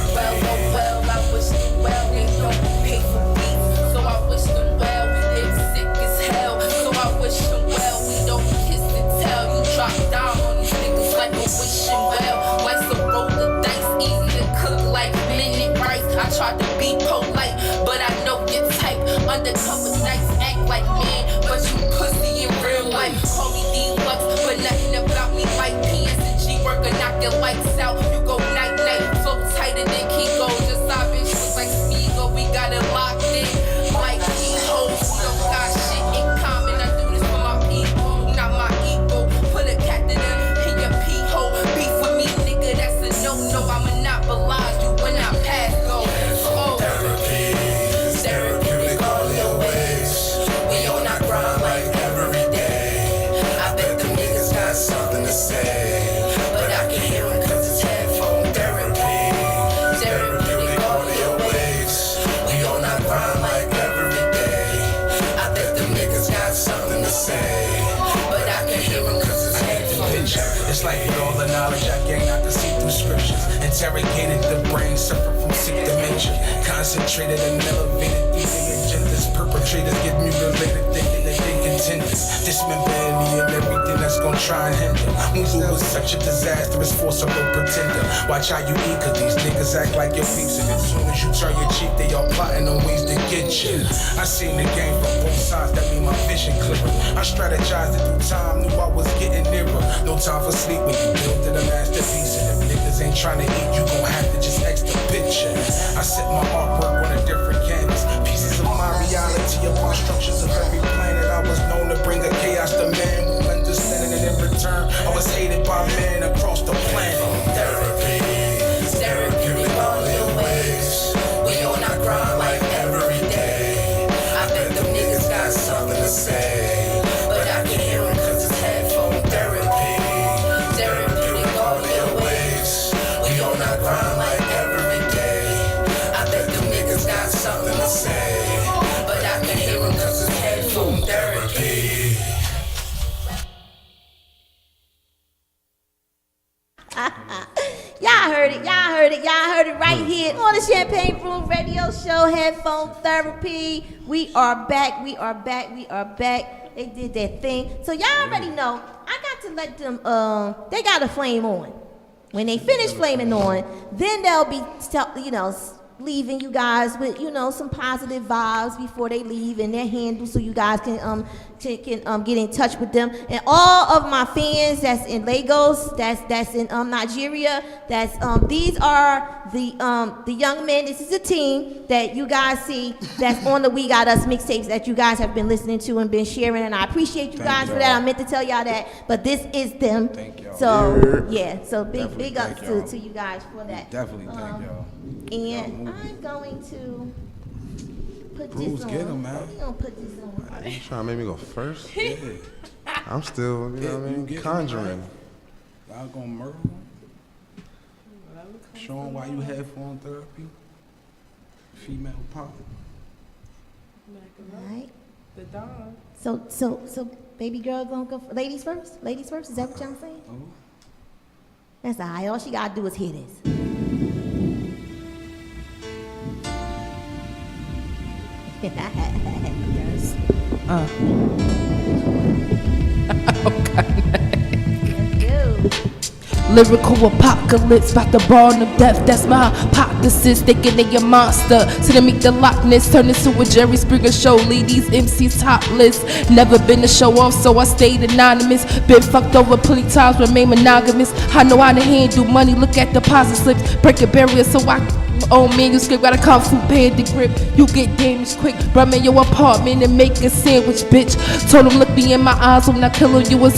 Well, I wish them well, they don't pay for beats, so I wish them well. They sick as hell, so I wish them well. We don't kiss and tell, you drop down on these niggas like a wishing well. Like some roll the dice, easy to cook like minute rice. I tried to be polite, but I know your type. Undercover nights act like man, but you pussy in real life. Call me D-Lux, but nothing about me like PS&G worker, knock your lights out. You go night-night, so tighter than Kiko. Just stop it, shoot like Smeagol, we got it locked in. Like keyholes, we don't got shit in common. I do this for my people, not my ego. Put a catheter in your pee hole. Beef with me, nigga, that's a no-no. I monopolize you when I pass go. Oh. Therapy, therapeutic all your ways. We on our grind like every day. I bet them niggas got something to say, but I can hear them cause it's headphone therapy. Therapeutic all your ways. We on our grind like every day. I bet them niggas got something to say, but I can hear them cause it's headphone therapy. It's like with all the knowledge I gained out to see through scriptures. Interrogated the brain, suffer from sick dementia. Concentrated and elevated these agendas. Perpetrators get mutilated, thinking that they contenders. Dismember me and everything that's gonna try and hinder. Muzu was such a disastrous force of a pretender. Watch how you eat, cause these niggas act like your peeps. And as soon as you turn your cheek, they all plotting on ways to get you. I seen the game from both sides, that made my vision clearer. I strategized it through time, knew I was getting nearer. No time for sleep when you build a masterpiece. And if niggas ain't trying to eat, you gon' have to just X the picture. I set my artwork on a different canvas. Pieces of my reality upon structures of every planet. I was known to bring a chaos to man who understanding it in return. I was hated by men across the planet. Therapy, therapeutic all your ways. We on our grind like every day. I bet them niggas got something to say, but I can hear them cause it's headphone therapy. Therapeutic all your ways. We on our grind like every day. I bet them niggas got something to say, but I can hear them cause it's headphone therapy. Y'all heard it, y'all heard it, y'all heard it right here on the Champagne Room Radio Show, Headphone Therapy. We are back, we are back, we are back. They did their thing. So y'all already know, I got to let them, they got to flame on. When they finish flaming on, then they'll be, leaving you guys with, some positive vibes before they leave and their handles so you guys can get in touch with them. And all of my fans that's in Lagos, that's in Nigeria, these are the young men. This is a team that you guys see that's on the We Got Us mixtapes that you guys have been listening to and been sharing, and I appreciate you guys for that. I meant to tell y'all that, but this is them. Thank y'all. So yeah, so big ups to you guys for that. Definitely thank y'all. And I'm going to put Bruce, this on. get him, man. We're going to put this on. You trying to make me go first? Yeah. I'm still, you know what I mean, conjuring. Y'all gonna murder him? Show him why you headphone therapy. Female power. Alright. The dog. So baby girl gonna go, ladies first? Ladies first, is that what y'all saying? That's all right, all she gotta do is hear this. Yes. Lyrical apocalypse, about to burn them death. That's my hypothesis. Thinking they a monster. So they make the Loch Ness turn into a Jerry Springer show. Leave these MCs topless. Never been to show off, so I stayed anonymous. Been fucked over plenty times, remain monogamous. I know how to handle money. Look at deposit slips. Break a barrier, so I old manuscript. Got a kung fu panda grip. You get damaged quick. Run in your apartment and make a sandwich, bitch. Told him look me in my eyes when I kill you.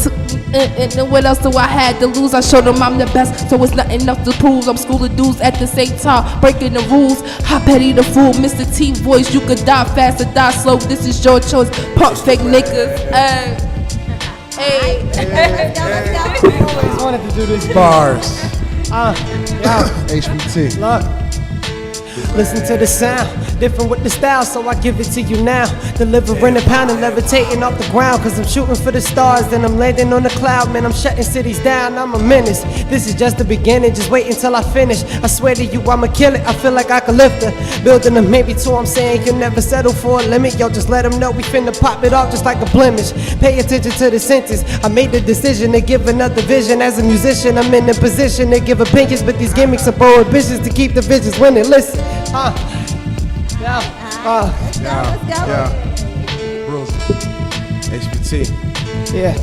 And then what else do I had to lose? I showed them I'm the best, so it's nothing enough to prove. I'm schooling dudes at the same time, breaking the rules. How petty the fool, Mr. T voice. You could die fast or die slow. This is your choice. Pump fake niggas. Hey. Always wanted to do this. Bars. HBT. Look. Listen to the sound, different with the style, so I give it to you now. Delivering a pound and levitating off the ground, cause I'm shooting for the stars, then I'm landing on the cloud. Man, I'm shutting cities down, I'm a menace. This is just the beginning, just wait until I finish. I swear to you, I'ma kill it, I feel like I can lift her. Building a maybe two, I'm saying you'll never settle for a limit. Yo, just let them know we finna pop it off just like a blemish. Pay attention to the sentence, I made the decision to give another vision. As a musician, I'm in the position to give opinions, but these gimmicks are prohibitions to keep the visions when they listen. Bruce. HBT. Yeah.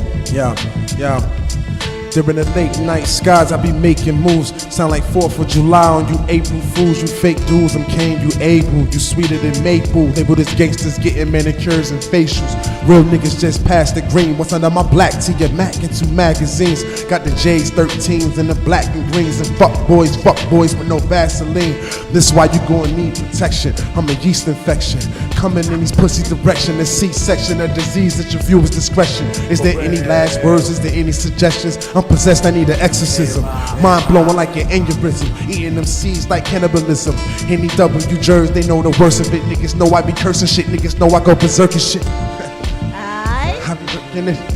During the late night skies, I be making moves. Sound like 4th of July on you April Fools. You fake dudes, I'm Kane, you able. You sweeter than maple. Labeled as gangsters getting manicures and facials. Real niggas just passed the green. What's under my black tee? Your Mac and 2 magazines. Got the J's, 13s, and the black and greens. And fuck boys with no Vaseline. This why you gonna need protection. I'm a yeast infection. Coming in these pussies direction. A C-section, a disease at your viewer's discretion. Is there any last words? Is there any suggestions? I'm possessed, I need an exorcism. Mind blowing like an aneurysm. Eating them seeds like cannibalism. Any W jurors, they know the worst of it. Niggas know I be cursing shit. Niggas know I go berserk and shit.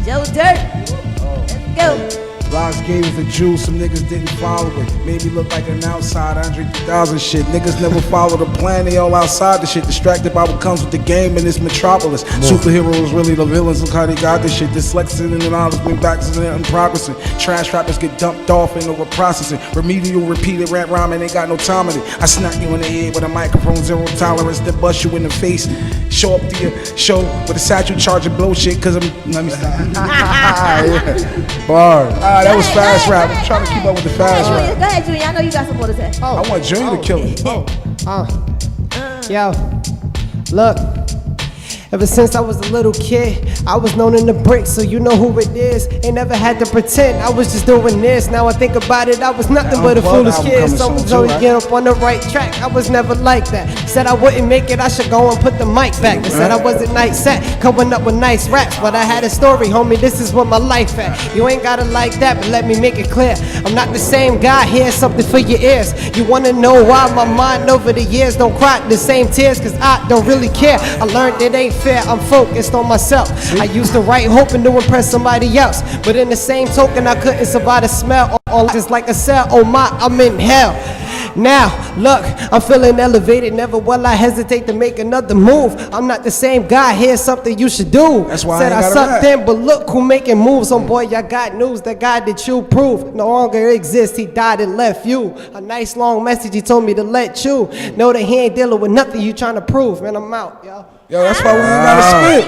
Joe Dirt. Let's go. Ross gave it the juice, some niggas didn't follow it. Made me look like an outsider, Andre 3000 shit. Niggas never follow the plan, they all outside the shit. Distracted by what comes with the game in this metropolis. Superheroes really the villains, look how they got this shit. Dyslexic and knowledge bring back to and progressing. Trash rappers get dumped off and over processing. Remedial repeated rap rhyming, ain't got no time in it. I smack you in the head with a microphone, 0 tolerance, then bust you in the face. Show up to your show with a satchel charge and blow shit, cause let me stop. Yeah. Bars. That was fast rap. I'm trying to keep up with the fast rap. Go ahead, Junior. I know you got some more to say. I want Junior to kill me. Yo, look. Ever since I was a little kid, I was known in the bricks, so you know who it is. Ain't never had to pretend I was just doing this. Now I think about it, I was nothing but a foolish kid. So always get up on the right track. I was never like that. Said I wouldn't make it, I should go and put the mic back. They said I wasn't nice set, coming up with nice raps. But I had a story, homie, this is what my life at. You ain't gotta like that, but let me make it clear. I'm not the same guy, here's something for your ears. You wanna know why my mind over the years don't cry the same tears, cause I don't really care. I learned it ain't fair, I'm focused on myself. I used to write hoping to impress somebody else, but in the same token I couldn't survive the smell. All just like a cell, oh my, I'm in hell. Now, look, I'm feeling elevated, never will I hesitate to make another move. I'm not the same guy, here's something you should do. That's why Said I I sucked in, but look who making moves. Oh boy, y'all got news, the guy that you proved no longer exists, he died and left you. A nice long message he told me to let you know that he ain't dealing with nothing you trying to prove. Man, I'm out, yo. Yo, that's why we ain't gotta spit.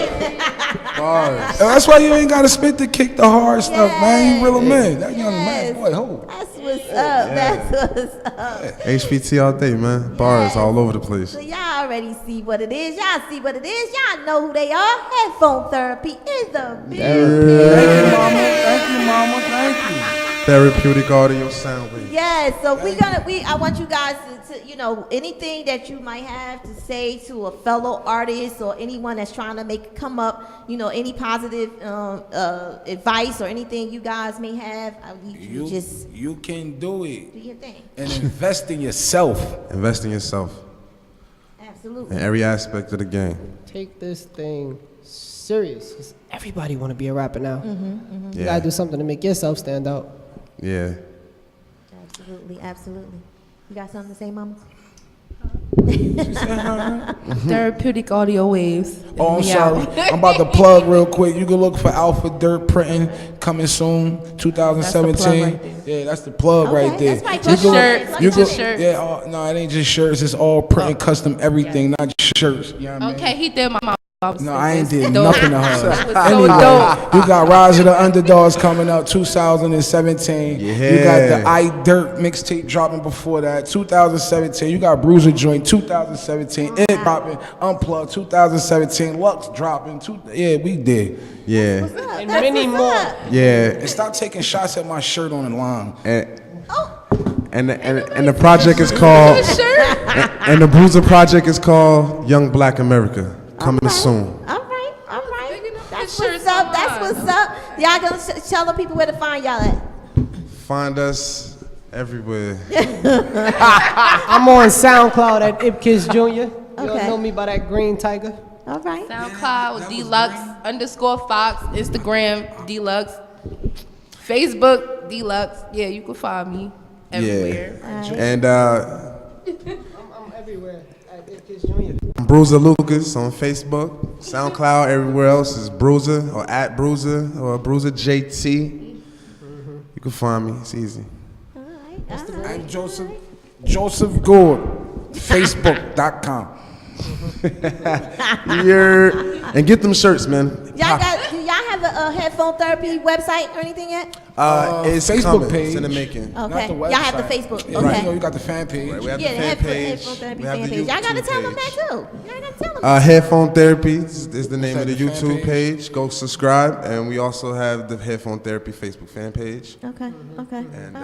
Bars. Yo, that's why you ain't gotta spit to kick the hard stuff, man. You real man. That young man, boy, hold. That's what's up. That's what's up. HBT all day, man. Bars all over the place. So y'all already see what it is. Y'all see what it is. Y'all know who they are. Headphone therapy is the big. Thank you, mama. Thank you. Therapeutic audio sound wave. Yes, so I want you guys to, you know, anything that you might have to say to a fellow artist or anyone that's trying to make it come up, you know, any positive advice or anything you guys may have, I need you to just you can do it. Do your thing. And invest in yourself. Invest in yourself. Absolutely. In every aspect of the game. Take this thing serious, because everybody want to be a rapper now. Mm-hmm. You gotta do something to make yourself stand out. Yeah. Absolutely, absolutely. You got something to say, Mama? Therapeutic audio waves. Oh, I'm Me sorry. out. I'm about to plug real quick. You can look for Alpha Dirt Printing coming soon, 2017. Yeah, that's the plug right there. That's my just shirts. You Just can, shirts. yeah, no, it ain't just shirts. It's all printing custom everything, not just shirts. You know what I mean? Okay, he did my mom. No, I ain't did Dope. nothing to That her. was so Anyway, dope. you got Rise of the Underdogs coming up 2017. You got the I Dirt mixtape dropping before that 2017. You got Bruiser Joint 2017. It dropping Unplugged 2017. Lux dropping. Yeah, we did. Yeah. And many more. Yeah. And stop taking shots at my shirt on the line. And the project is called and the Bruiser project is called Young Black America. Coming soon. All right. That's what's up. That's what's up. Y'all gonna tell the people where to find y'all at. Find us everywhere. I'm on SoundCloud at Ipkiss Jr. You all Okay. know me by that green tiger. All right. SoundCloud, Deluxe_Fox, Instagram, Deluxe, Facebook, Deluxe. Yeah, you can find me everywhere. And I'm everywhere at Ipkiss Jr. I'm Bruiser Lucas on Facebook, SoundCloud, everywhere else is Bruiser or at Bruiser or Bruiser JT. You can find me. It's easy. I'm Joseph Gould, Facebook.com. And get them shirts, man. Do y'all have a headphone therapy website or anything yet? It's Facebook coming. page. It's in the making. Okay. Y'all have the Facebook. Yeah, Okay. You know, you got the fan page. Right, we have Yeah, the the fan page. headphone therapy We have fan the page. Y'all gotta YouTube tell them page. that too. Y'all gotta tell them. Headphone Therapy is the name of the the fan YouTube page. Go subscribe, and we also have the Headphone Therapy Facebook fan page. Okay. And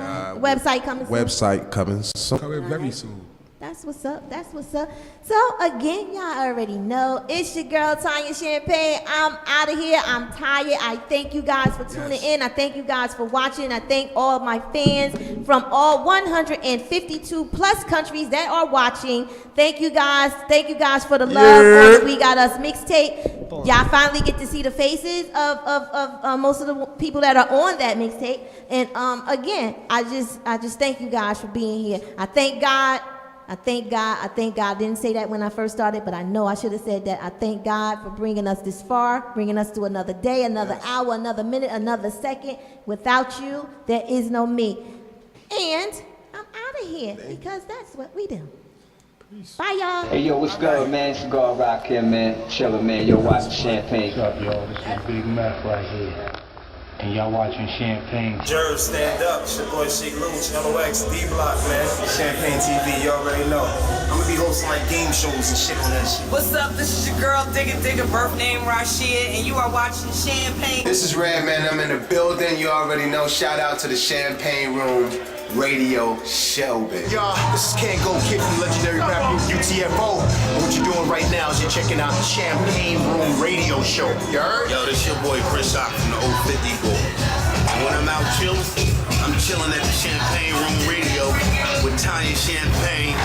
Website coming soon. Website coming soon. Coming very soon. That's what's up. That's what's up. So again, y'all already know it's your girl Tanya Champagne. I'm out of here. I'm tired. I thank you guys for tuning in. I thank you guys for watching. I thank all of my fans from all 152 plus countries that are watching. Thank you guys. Thank you guys for the love on the We Got Us mixtape. Y'all finally get to see the faces of most of the people that are on that mixtape. And again, I just thank you guys for being here. I thank God. I thank God. I didn't say that when I first started, but I know I should have said that. I thank God for bringing us this far, bringing us to another day, another hour, another minute, another second. Without you, there is no me. And I'm out of here because that's what we do. Bye, y'all. Hey, yo, what's good, man? Cigar Rock here, man. Chillin', man. Yo, watching Champagne. What's up, y'all? This is Big Meth right here. And y'all watching Champagne. Jerv, stand up. It's your boy Sheik Luch, LOX, D-Block, man. Champagne TV, you already know. I'm gonna be hosting like game shows and shit on that shit. What's up? This is your girl Digga, birth name Rashia, and you are watching Champagne. This is Red Man. I'm in the building. You already know. Shout out to the Champagne Room Radio Show, baby. Y'all, this is Kango Kid from legendary rap group UTFO. And what you're doing right now is you're checking out the Champagne Room Radio Show. You heard? Yo, this your boy Chris Rock from the 050 Boy. And when I'm out chilling, I'm chilling at the Champagne Room Radio with Tanya Champagne,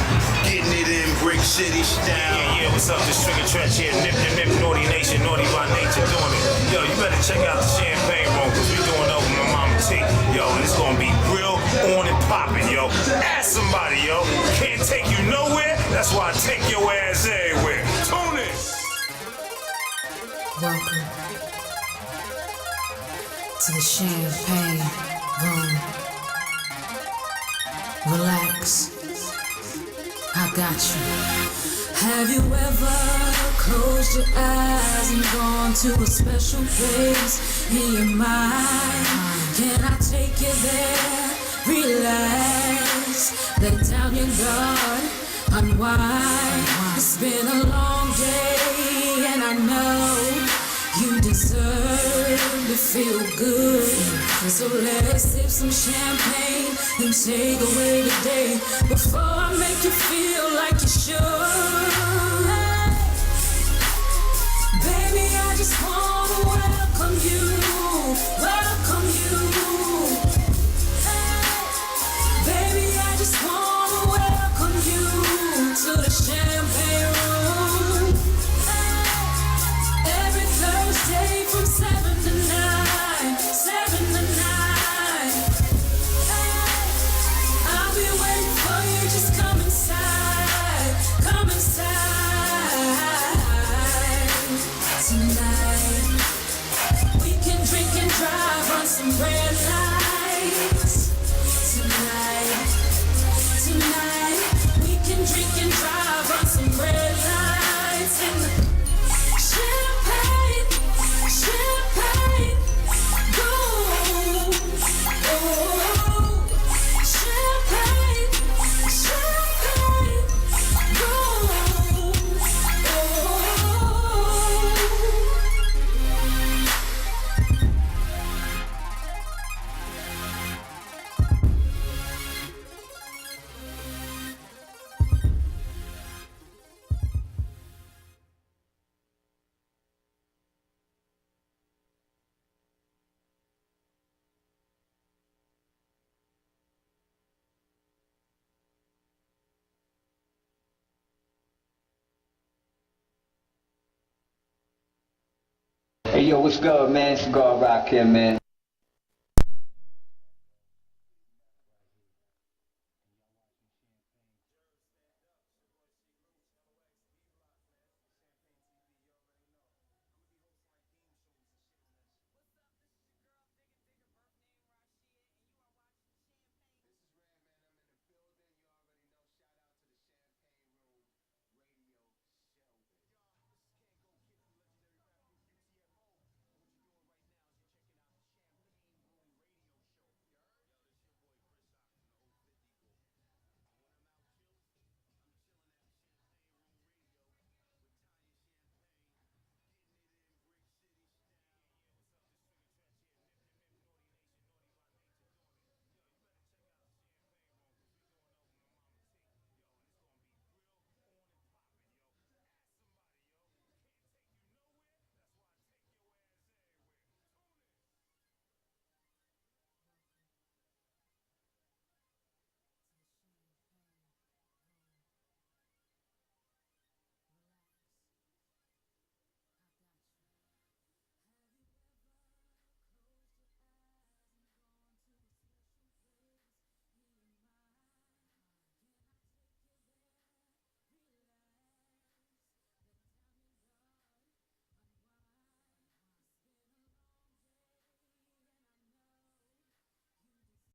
getting it in Brick City style. Yeah, what's up? This Trigger Trench here. Nip, Naughty Nation, Naughty by Nature doing it. Yo, you better check out the Champagne Room, because we doing it over my mama T. Yo, and it's gonna be real on and popping, yo. Ask somebody, yo. Can't take you nowhere, that's why I take your ass everywhere. Tune in. Welcome to the Champagne Room. Relax, I got you. Have you ever closed your eyes and gone to a special place in your mind? Can I take you there? Relax, let down your guard, unwind. It's been a long day and I know you deserve to feel good. So let's sip some champagne and take away the day before I make you feel like you should. Baby, I just wanna welcome you, welcome you. Baby, I just wanna welcome you to the Champagne Room. Every Thursday from 7 to 9, 7 to 9. I'll be waiting for you, just come inside. Come Hey yo, what's good, man? Cigar Rock here, man.